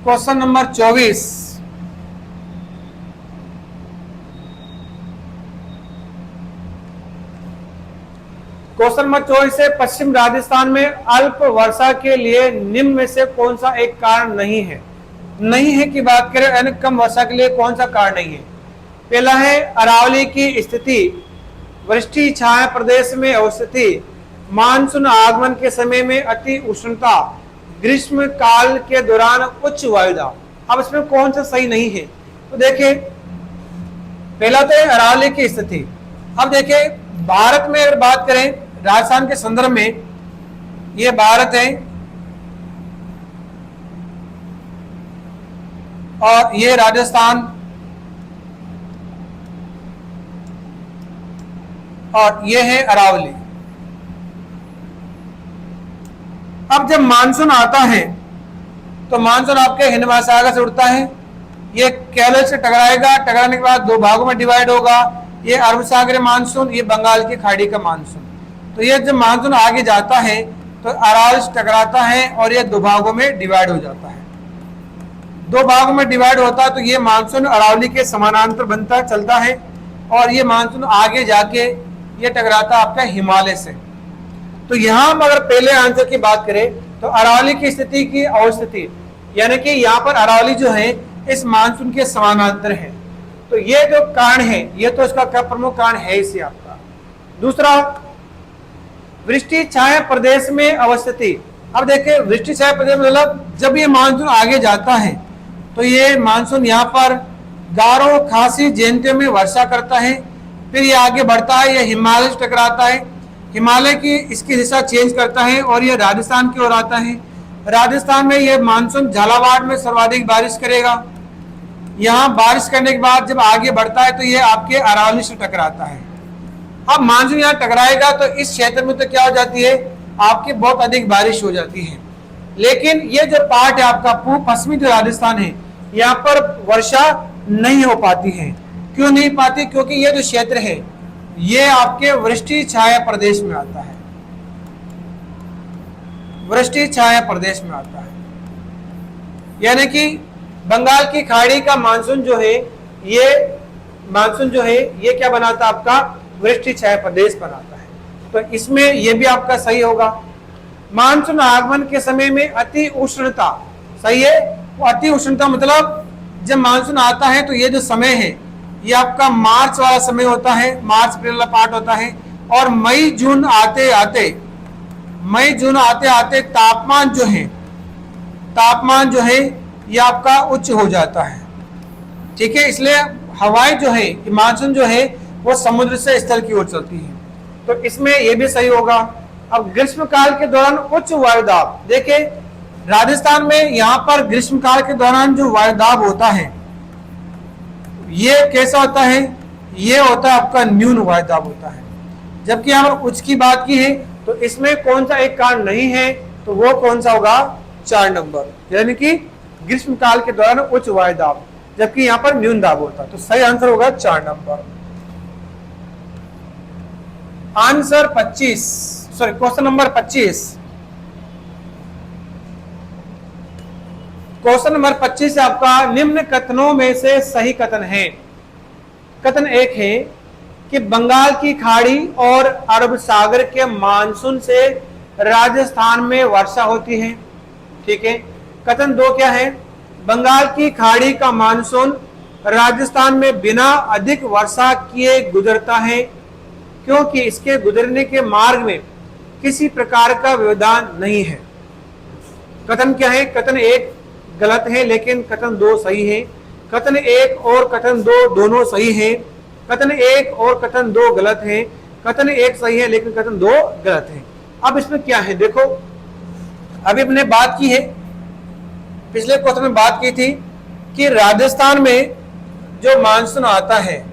क्वेश्चन नंबर 24, क्वेश्चन नंबर 24 है, पश्चिम राजस्थान में अल्प वर्षा के लिए निम्न में से कौन सा एक कारण नहीं है। नहीं है की बात करें यानी कम वर्षा के लिए कौन सा कारण नहीं है। पहला है अरावली की स्थिति, वृष्टि छाया प्रदेश में अवस्थिति, मानसून आगमन के समय में अति उष्णता, ग्रीष्म काल के दौरान उच्च वायुदाब। अब इसमें कौन सा सही नहीं है, तो देखिए पहला तो है अरावली की स्थिति। अब देखिए भारत में अगर बात करें राजस्थान के संदर्भ में, ये भारत है और ये राजस्थान और ये है अरावली। अब जब मानसून आता है तो मानसून आपके हिंद महासागर से उड़ता है, ये केरल से टकराएगा, टकराने के बाद 2 भागों में डिवाइड होगा, ये अरब सागरीय मानसून, ये बंगाल की खाड़ी का मानसून। तो ये जब मानसून आगे जाता है तो अरावली से टकराता है और ये 2 भागों में डिवाइड हो जाता है। 2 भागों में डिवाइड होता है तो ये मानसून अरावली के समानांतर बनता चलता है और ये मानसून आगे जाके ये टकराता आपका हिमालय से। तो यहां हम अगर पहले आंसर की बात करें तो अरावली की स्थिति की अवस्थिति, यानी कि यहाँ पर अरावली जो है इस मानसून के समानांतर है। तो ये जो कारण है ये तो इसका क्या प्रमुख कारण है इसे आपका। दूसरा वृष्टि छाया प्रदेश में अवस्थिति। अब देखिए वृष्टि छाया प्रदेश मतलब जब ये मानसून आगे जाता है तो ये मानसून यहाँ पर गारो खासी जयंतियों में वर्षा करता है, फिर ये आगे बढ़ता है, ये हिमालय से टकराता है, हिमालय की इसकी दिशा चेंज करता है और ये राजस्थान की ओर आता है। राजस्थान में ये मानसून झालावाड़ में सर्वाधिक बारिश करेगा, यहाँ बारिश करने के बाद जब आगे बढ़ता है तो ये आपके अरावली से टकराता है। अब मानसून यहाँ टकराएगा तो इस क्षेत्र में तो क्या हो जाती है आपकी बहुत अधिक बारिश हो जाती है, लेकिन ये जो पार्ट है आपका पूर्व पश्चिमी जो राजस्थान है यहाँ पर वर्षा नहीं हो पाती है। क्यों नहीं पाती, क्योंकि ये जो क्षेत्र है ये आपके वृष्टि छाया प्रदेश में आता है, वृष्टि छाया प्रदेश में आता है। यानी कि बंगाल की खाड़ी का मानसून जो है ये मानसून जो है ये क्या बनाता है आपका वृष्टि छाया प्रदेश बनाता है। तो इसमें ये भी आपका सही होगा। मानसून आगमन के समय में अति उष्णता, सही है, वो अति उष्णता मतलब जब मानसून आता है तो ये जो समय है ये आपका मार्च वाला समय होता है, मार्च अप्रैल वाला पार्ट होता है, और मई जून आते आते तापमान जो है ये आपका उच्च हो जाता है। ठीक है, इसलिए हवाएं जो है मानसून जो है वो समुद्र से स्थल की ओर चलती है, तो इसमें ये भी सही होगा। अब ग्रीष्म काल के दौरान उच्च वायुदाब, देखिए राजस्थान में यहाँ पर ग्रीष्म काल के दौरान जो वायुदाब होता है ये कैसा होता है, ये होता है आपका न्यून वायुदाब होता है। जबकि यहाँ पर उच्च की बात की है तो इसमें कौन सा एक कारण नहीं है, तो वो कौन सा होगा 4 नंबर, यानी कि ग्रीष्म काल के दौरान उच्च वायुदाब, जबकि यहाँ पर न्यून दाब होता है। तो सही आंसर होगा 4 number. Answer 25, sorry question number 25। Question number 25 आपका निम्न कथनों में से सही कथन है। कथन 1 है कि बंगाल की खाड़ी और अरब सागर के मानसून से राजस्थान में वर्षा होती है। ठीक है। कथन 2 क्या है, बंगाल की खाड़ी का मानसून राजस्थान में बिना अधिक वर्षा किए गुजरता है क्योंकि इसके गुजरने के मार्ग में किसी प्रकार का व्यवधान नहीं है। कथन क्या है, कथन 1 गलत है लेकिन कथन 2 सही है। कथन 1 और कथन 2 दोनों सही है। कथन 1 और कथन 2 गलत है। कथन 1 सही है लेकिन कथन 2 गलत है। अब इसमें क्या है, देखो अभी हमने बात की है, पिछले क्वेश्चन में बात की थी कि राजस्थान में जो मानसून आता है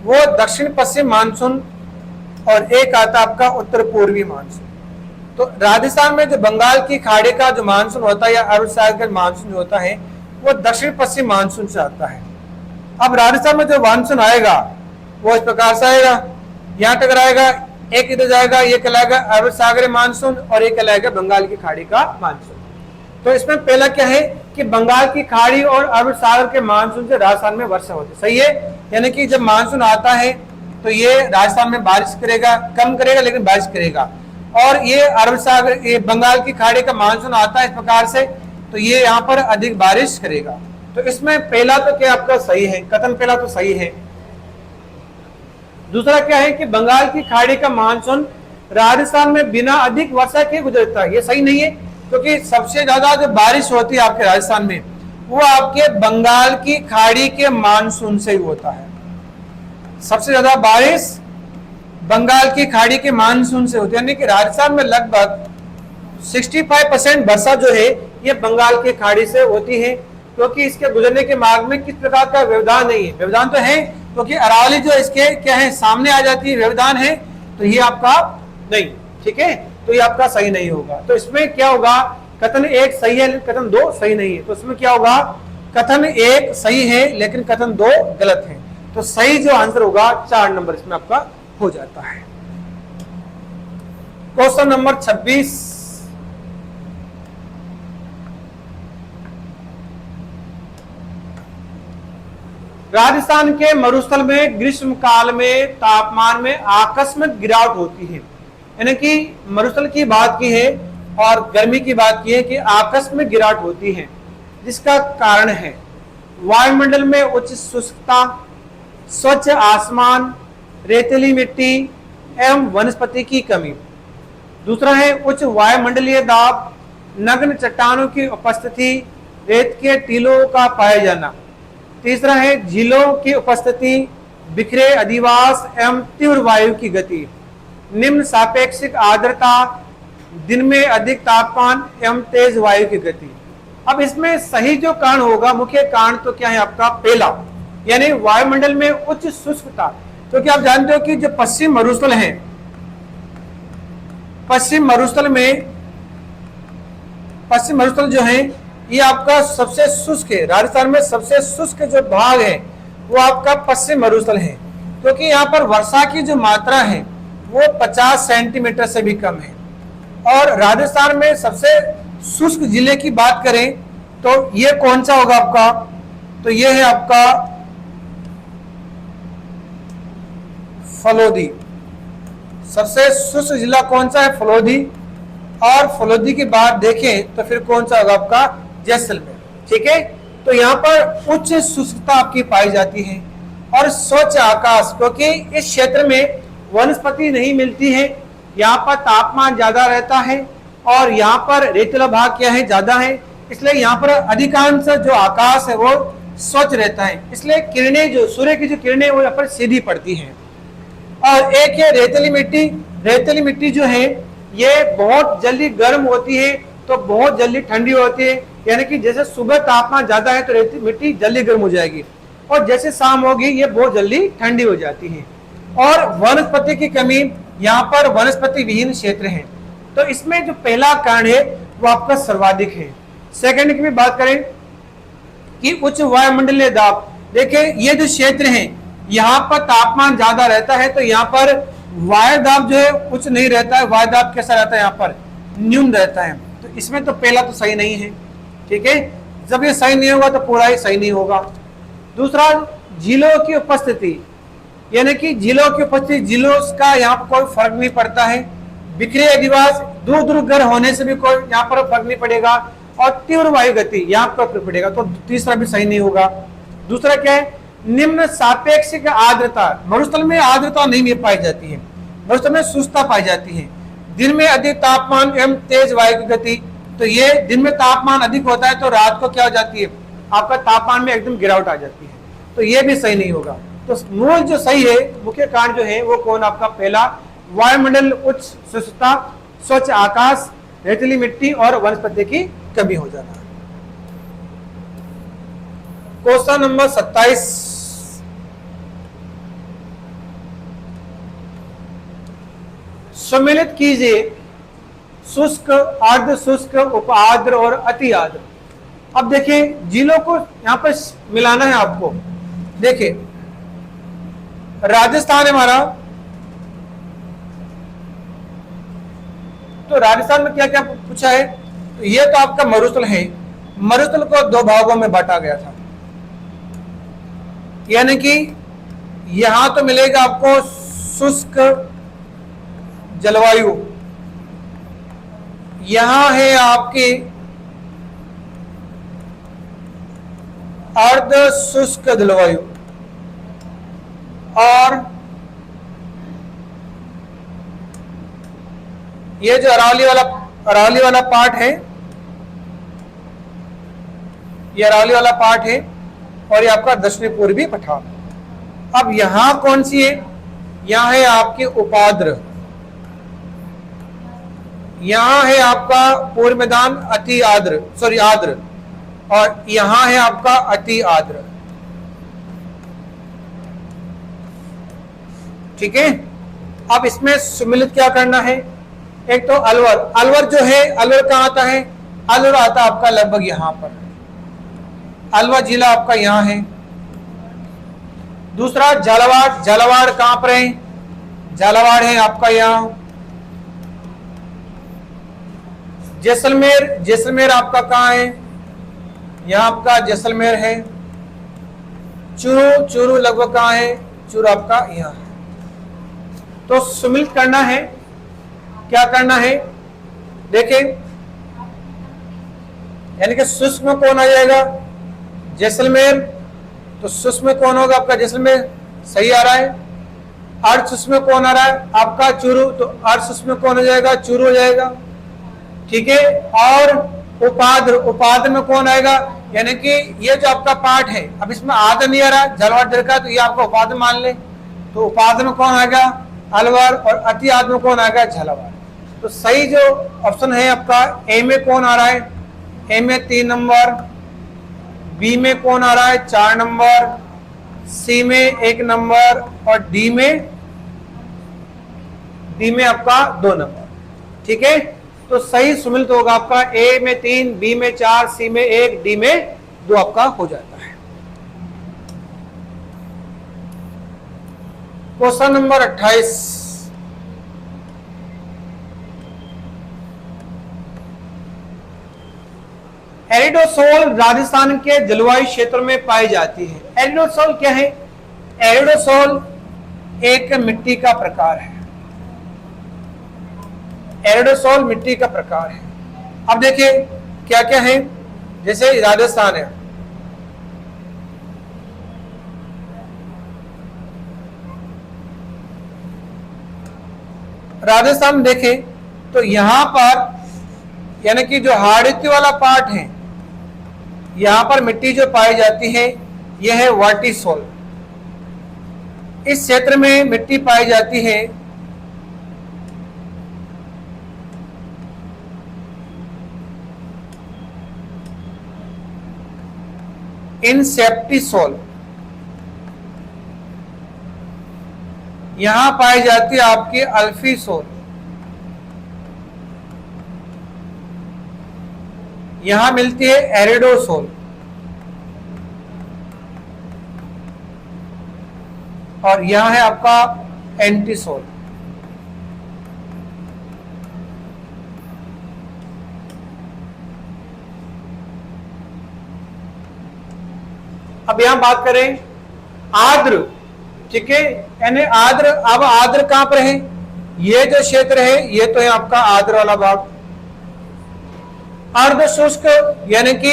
वो दक्षिण पश्चिम मानसून और एक आता आपका उत्तर पूर्वी मानसून। तो राजस्थान में जो बंगाल की खाड़ी का जो मानसून होता है या अरब सागर का मानसून जो होता है वो दक्षिण पश्चिम मानसून से आता है। अब राजस्थान में जो मानसून आएगा वो इस प्रकार से आएगा, यहाँ तक आएगा, एक इधर जाएगा, ये कहलाएगा अरब सागर मानसून और एक कहलाएगा बंगाल की खाड़ी का मानसून। तो इसमें पहला क्या है कि बंगाल की खाड़ी और अरब सागर के मानसून से राजस्थान में वर्षा होती है, सही है। यानी कि जब मानसून आता है तो ये राजस्थान में बारिश करेगा, कम करेगा लेकिन बारिश करेगा, और ये अरब सागर, ये बंगाल की खाड़ी का मानसून आता है इस प्रकार से, तो ये यहाँ पर अधिक बारिश करेगा। तो इसमें पहला तो क्या आपका सही है, कथन पहला तो सही है। दूसरा क्या है कि बंगाल की खाड़ी का मानसून राजस्थान में बिना अधिक वर्षा के गुजरता है, ये सही नहीं है, क्योंकि सबसे ज्यादा जो बारिश होती है आपके राजस्थान में वो आपके बंगाल की खाड़ी के मानसून से ही होता है। सबसे ज्यादा बारिश बंगाल की खाड़ी के मानसून से होती है, यानी कि राजस्थान में लगभग 65% वर्षा जो है ये बंगाल की खाड़ी से होती है, क्योंकि इसके गुजरने के मार्ग में किस प्रकार का व्यवधान नहीं है। व्यवधान तो है क्योंकि अरावली जो इसके क्या है सामने आ जाती है, व्यवधान है, तो ये आपका नहीं, ठीक है, तो ये आपका सही नहीं होगा। तो इसमें क्या होगा, कथन एक सही है कथन दो सही नहीं है। तो इसमें क्या होगा, कथन एक सही है लेकिन कथन दो गलत है। तो सही जो आंसर होगा 4 नंबर इसमें आपका हो जाता है। क्वेश्चन नंबर 26, राजस्थान के मरुस्थल में ग्रीष्म काल में तापमान में आकस्मिक गिरावट होती है, यानी कि मरुस्थल की बात की है और गर्मी की बात की है कि आकस्मिक गिरावट होती है, जिसका कारण है वायुमंडल में उच्च शुष्कता, स्वच्छ आसमान, रेतीली मिट्टी एवं वनस्पति की कमी। दूसरा है उच्च वायुमंडलीय दाब, नग्न चट्टानों की उपस्थिति, रेत के टीलों का पाया जाना। तीसरा है झीलों की उपस्थिति, बिखरे अधिवास एवं तीव्र वायु की गति, निम्न सापेक्षिक आर्द्रता, दिन में अधिक तापमान एवं तेज वायु की गति। अब इसमें सही जो कारण होगा, मुख्य कारण तो क्या है आपका पहला, यानी वायुमंडल में उच्च शुष्कता, क्योंकि आप जानते हो कि जो पश्चिम मरुस्थल है, पश्चिम मरुस्थल जो है ये आपका सबसे शुष्क है। राजस्थान में सबसे शुष्क जो भाग है वो आपका पश्चिम मरुस्थल है, क्योंकि यहाँ पर वर्षा की जो मात्रा है वो 50 सेंटीमीटर से भी कम है। और राजस्थान में सबसे शुष्क जिले की बात करें तो ये कौन सा होगा आपका, तो ये है आपका फलोदी। सबसे शुष्क जिला कौन सा है, फलोदी। और फलोदी की बात देखें तो फिर कौन सा होगा आपका, जैसलमेर, ठीक है। तो यहाँ पर उच्च शुष्कता आपकी पाई जाती है और स्वच्छ आकाश, क्योंकि इस क्षेत्र में वनस्पति नहीं मिलती है, यहाँ पर तापमान ज्यादा रहता है और यहाँ पर रेतीला भाग क्या है, ज्यादा है, इसलिए यहाँ पर अधिकांश जो आकाश है वो स्वच्छ रहता है, इसलिए किरणें जो सूर्य की जो किरणें वो यहाँ पर सीधी पड़ती हैं। और एक है रेतीली मिट्टी। रेतीली मिट्टी जो है ये बहुत जल्दी गर्म होती है तो बहुत जल्दी ठंडी होती है, यानी कि जैसे सुबह तापमान ज्यादा है तो रेतीली मिट्टी जल्दी गर्म हो जाएगी और जैसे शाम होगी ये बहुत जल्दी ठंडी हो जाती है। और वनस्पति की कमी, यहाँ पर वनस्पति विहीन क्षेत्र है, तो इसमें जो पहला कारण है वो आपका सर्वाधिक है। सेकंड की भी बात करें कि उच्च वायुमंडलीय दाब, देखिए ये जो क्षेत्र है यहाँ पर तापमान ज्यादा रहता है तो यहाँ पर वायु दाब जो है उच्च नहीं रहता है, वायु दाब कैसा रहता है, यहाँ पर न्यून रहता है। तो इसमें तो पहला तो सही नहीं है, ठीक है। जब ये सही नहीं होगा तो पूरा ही सही नहीं होगा। दूसरा, झीलों की उपस्थिति, यानी कि झीलों की उपस्थिति, झीलों का यहाँ पर कोई फर्क नहीं पड़ता है। बिखरे अधिवास, दूर दूर घर होने से भी कोई यहाँ पर फर्क नहीं पड़ेगा। और तीव्र वायु गति, यहाँ पर फर्क पड़ेगा, तो तीसरा भी सही नहीं होगा। दूसरा क्या है, निम्न सापेक्षिक आर्द्रता, मरुस्थल में आर्द्रता नहीं पाई जाती है, मरुस्थल में शुष्कता पाई जाती है। दिन में अधिक तापमान एवं तेज वायु की गति, तो ये दिन में तापमान अधिक होता है तो रात को क्या हो जाती है, आपका तापमान में एकदम गिरावट आ जाती है, तो ये भी सही नहीं होगा। तो मूल जो सही है, मुख्य कारण जो है वो कौन, आपका पहला, वायुमंडल उच्च शुष्कता, स्वच्छ आकाश, रेतीली मिट्टी और वनस्पति की कमी हो जाना। क्वेश्चन नंबर 27, सम्मिलित कीजिए शुष्क, अर्ध शुष्क, उपाद्र और अति आद्र। अब देखिए जिलों को यहां पर मिलाना है आपको। देखिए राजस्थान है हमारा, तो राजस्थान में क्या क्या पूछा है, तो ये तो आपका मरुस्थल है। मरुस्थल को दो भागों में बांटा गया था, यानी कि यहां तो मिलेगा आपको शुष्क जलवायु, यहां है आपकी अर्ध शुष्क जलवायु, और ये जो अरावली वाला पार्ट है, ये अरावली वाला पार्ट है, और ये आपका दक्षिणी पूर्वी पठार। अब यहां कौन सी है, यहां है आपकी उपाद्र, यहां है आपका पूर्व मैदान अति आद्र, सॉरी आद्र, और यहां है आपका अति आद्र। ठीक है। अब इसमें सम्मिलित क्या करना है, एक तो अलवर, अलवर जो है, अलवर कहां आता है, अलवर आता आपका लगभग यहां पर, अलवर जिला आपका यहां है। दूसरा झालावाड़, झालावाड़ कहां पर है, झालावाड़ है आपका यहां। जैसलमेर, जैसलमेर आपका कहां है, यहां आपका जैसलमेर है। चूरू, चूरू लगभग कहां है, चूरू आपका यहां है। तो सम्मिलित करना है, क्या करना है, देखें, यानी कि शुष्क में कौन आ जाएगा, जैसलमेर, तो शुष्क में कौन होगा आपका जैसलमेर, सही आ रहा है। अर्ध शुष्क में कौन आ रहा है आपका चूरू, तो अर्ध शुष्क में कौन हो जाएगा, चूरू हो जाएगा। ठीक है। और उपाद्र, उपाद्र में कौन आएगा, यानी कि ये जो आपका पार्ट है, अब इसमें आद्र नहीं आ रहा, झालावाड़ का, तो ये आपका उपाद्र मान ले, तो उपाद्र में कौन आएगा, अलवर, और अति आद्र में कौन आएगा, झालावाड़। तो सही जो ऑप्शन है आपका ए में कौन आ रहा है, ए में 3 नंबर, बी में कौन आ रहा है 4 नंबर, सी में 1 नंबर, और डी में आपका 2 नंबर। ठीक है। तो सही सम्मिलित होगा आपका ए में 3, बी में 4, सी में 1, डी में 2 आपका हो जाता है। क्वेश्चन नंबर 28, एरिडोसोल राजस्थान के जलवायु क्षेत्र में पाई जाती है। एरिडोसोल क्या है, एरिडोसोल एक मिट्टी का प्रकार है, एरिडोसोल मिट्टी का प्रकार है। अब देखिए क्या क्या है, जैसे राजस्थान है, राजस्थान में देखें तो यहां पर यानी कि जो हाड़ित्य वाला पार्ट है, यहां पर मिट्टी जो पाई जाती है यह है वर्टिसोल। इस क्षेत्र में मिट्टी पाई जाती है इनसेप्टिसोल, यहां पाई जाती है आपकी अल्फीसोल, यहां मिलती है एरिडोसोल, और यहां है आपका एंटीसोल। अब यहां बात करें आर्द्र, ठीक है, यानी आर्द्र। अब आर्द्र कहां पर है, ये जो क्षेत्र है ये तो है आपका आर्द्र वाला भाग। अर्ध शुष्क यानी कि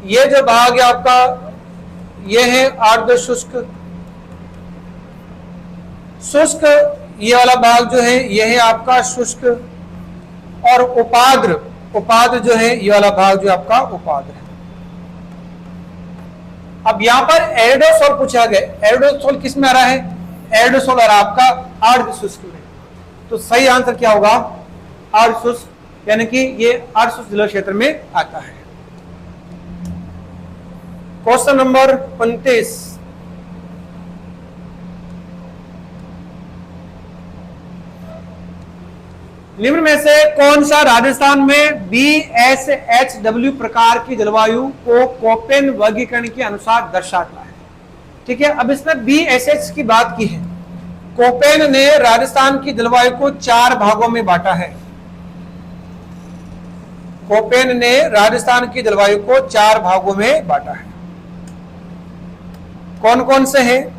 ये जो भाग है आपका ये है अर्ध शुष्क। शुष्क ये वाला भाग जो है ये है आपका शुष्क, और उपाद्र, उपाद्र जो है ये वाला भाग जो आपका उपाद्र है। अब यहां पर एरिडोसोल पूछा गया, एरिडोसोल किस में आ रहा है, एरिडोसोल आ रहा है आपका अर्ध शुष्क में। तो सही आंसर क्या होगा, अर्ध शुष्क, यानी कि ये अर्ध शुष्क जल क्षेत्र में आता है। क्वेश्चन नंबर 29, निम्न में से कौन सा राजस्थान में BSHW प्रकार की जलवायु को कोपेन वर्गीकरण के अनुसार दर्शाता है? ठीक है, अब इसमें BSH की बात की है। कोपेन ने राजस्थान की जलवायु को 4 भागों में बांटा है। कोपेन ने राजस्थान की जलवायु को 4 भागों में बांटा है। कौन कौन से हैं?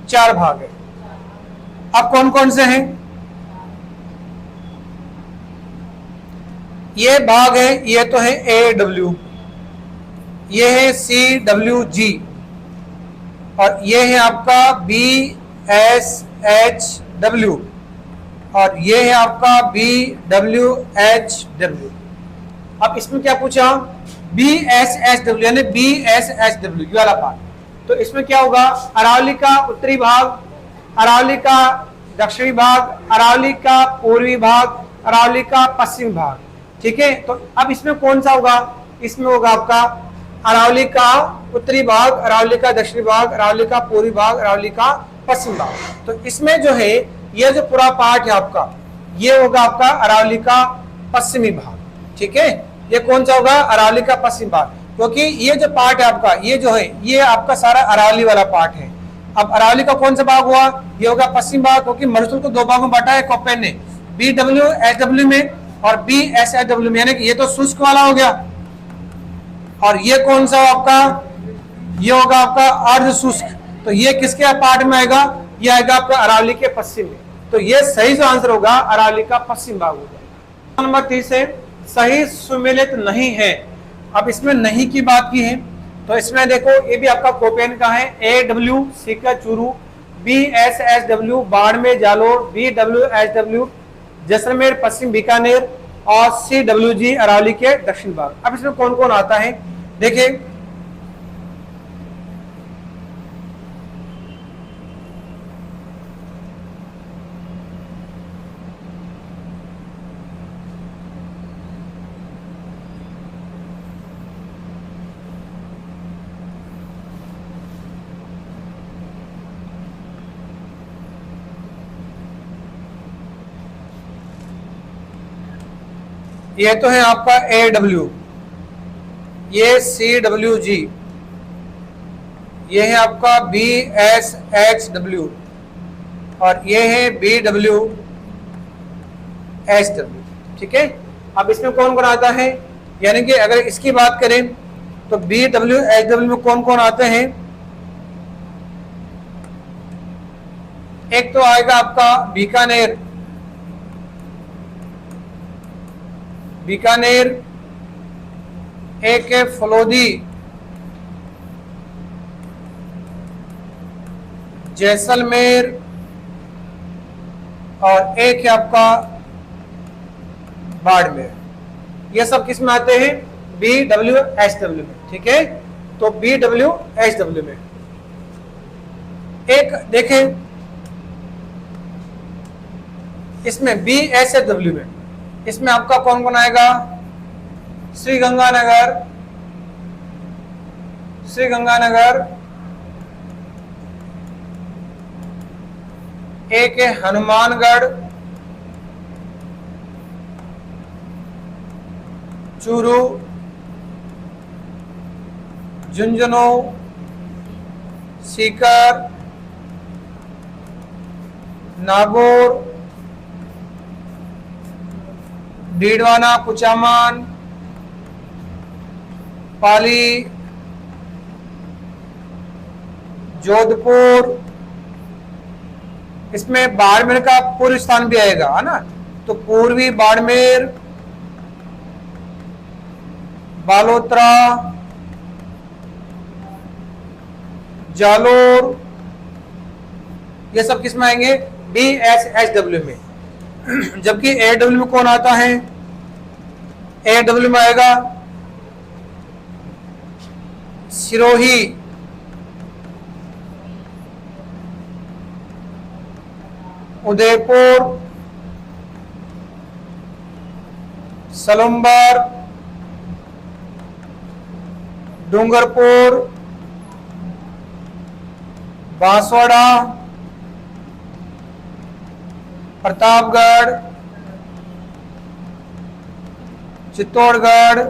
चार भाग है। अब कौन कौन से हैं? ये भाग है, ये तो है AW, ये है CWG, और ये है आपका BSHW, और ये है आपका BWHW। अब इसमें क्या पूछा? BSHW यानी BSHW ये वाला पार्ट। तो इसमें क्या होगा? अरावली का उत्तरी भाग, अरावली का दक्षिणी भाग, अरावली का पूर्वी भाग, अरावली का पश्चिमी भाग। ठीक है, तो अब इसमें कौन सा होगा? इसमें होगा आपका अरावली का उत्तरी भाग, अरावली का दक्षिणी भाग, अरावली का पूर्वी भाग, अरावली का पश्चिमी भाग। तो इसमें जो है ये जो पूरा पार्ट है आपका, ये होगा आपका अरावली का पश्चिमी भाग। ठीक है, ये कौन सा होगा? अरावली का पश्चिमी भाग, क्योंकि ये जो पार्ट है आपका, ये जो है ये आपका सारा अरावली वाला पार्ट है। अब अरावली का कौन सा भाग हुआ? ये होगा पश्चिम भाग, क्योंकि मरुस्थल को 2 भागों में बांटा है कोपेन ने, BWHW में और BSHW में, यानी कि ये तो शुष्क वाला हो गया, और ये कौन सा आपका? ये होगा आपका अर्ध शुष्क। तो ये किसके पार्ट में आएगा? ये आएगा आपका अरावली के पश्चिम में। तो ये सही जो आंसर होगा अरावली का पश्चिम भाग होगा। नंबर 30 है सही सुमेलित नहीं है। अब इसमें नहीं की बात की है, तो इसमें देखो ये भी आपका कोपेन का है। AW Sikar Churu, BSHW Barmer Jalore, BWHW Jaisalmer पश्चिम बीकानेर, और CWG अरावली के दक्षिण भाग। अब इसमें कौन कौन आता है देखिए। ये तो है आपका AW, ये CWG, ये है आपका BSHW, और ये है BWHW। ठीक है, अब इसमें कौन कौन आता है? यानी कि अगर इसकी बात करें तो BWHW में कौन कौन आते हैं? एक तो आएगा आपका बीकानेर, बीकानेर, एक है फलोदी, जैसलमेर, और एक है आपका बाड़मेर। ये सब किस में आते हैं? BWHW में। ठीक है, तो BWHW में एक देखें, इसमें BSHW में, इसमें आपका कौन कौन आएगा? श्रीगंगानगर, श्रीगंगानगर, एक है हनुमानगढ़, चूरू, झुंझुनू, सीकर, नागौर, डीडवाना, कुचामन, पाली, जोधपुर। इसमें बाड़मेर का पूर्व स्थान भी आएगा, है ना? तो पूर्वी बाड़मेर, बालोतरा, जालोर, ये सब किस में आएंगे? BSHW में। जबकि AW में कौन आता है? AW में आएगा सिरोही, उदयपुर, सलुम्बर, डूंगरपुर, बांसवाड़ा, प्रतापगढ़, चित्तौड़गढ़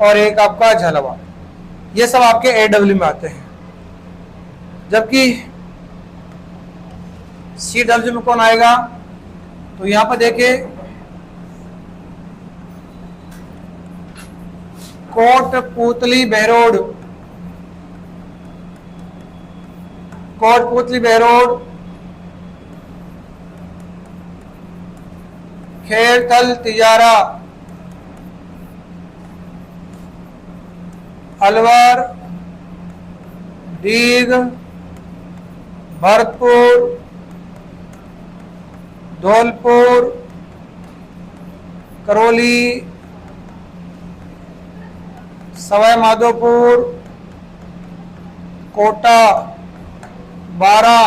और एक आपका झालावाड़। ये सब आपके AW में आते हैं। जबकि CW में कौन आएगा, तो यहां पर देखिए कोटपूतली बहरोड, कोटपूतली बहरोड, खेरथल तिजारा, अलवर, दीघ, भरतपुर, धौलपुर, करौली, सवाई माधोपुर, कोटा, बारा,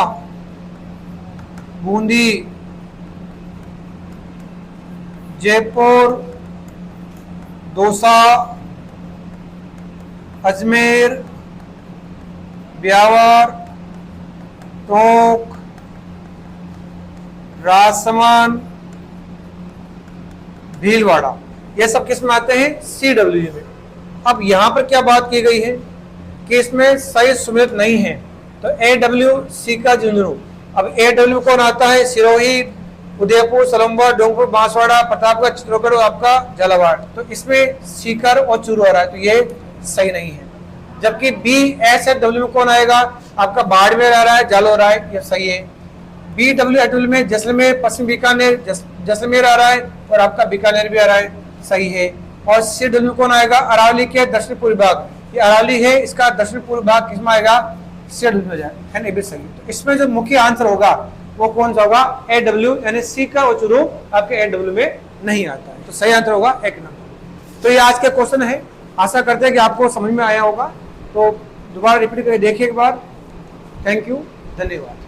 बूंदी, जयपुर, दौसा, अजमेर, ब्यावर, टोंक, राजसमंद, भीलवाड़ा, ये सब किस में आते हैं, CW में। अब यहां पर क्या बात की गई है कि इसमें सही सुमेलित नहीं है, तो AW सी का झुंझुनू। अब AW में कौन आता है, सिरोही, उदयपुर, सलम्बर, डोंगपुर, बांसवाड़ा, प्रतापगढ़, चित्तौड़गढ़ और आपका झालावाड़। तो इसमें सीकर और चूरू आ रहा है, तो ये सही नहीं है। जबकि BSW में कौन आएगा, आपका बाड़मेर आ रहा है, जालौर आ रहा है, ये सही है। BWW में जैसलमेर, पश्चिम बीकानेर, जैसलमेर आ रहा है और आपका बीकानेर भी आ रहा है, सही है। और CW में कौन आएगा, अरावली के दक्षिण पूर्वी भाग, ये अरावली है, इसका दक्षिण पूर्वी भाग किसमें आएगा, CW में जाएगा, है ना, ये भी सही है। तो इसमें जो मुख्य आंसर होगा वो कौन सा होगा, AW, यानी सीकर और चूरू आपके AW में नहीं आता है, तो सही आंसर होगा 1 नंबर। तो ये आज के क्वेश्चन है, आशा करते हैं कि आपको समझ में आया होगा। तो दोबारा रिपीट करके देखिए एक बार। थैंक यू, धन्यवाद।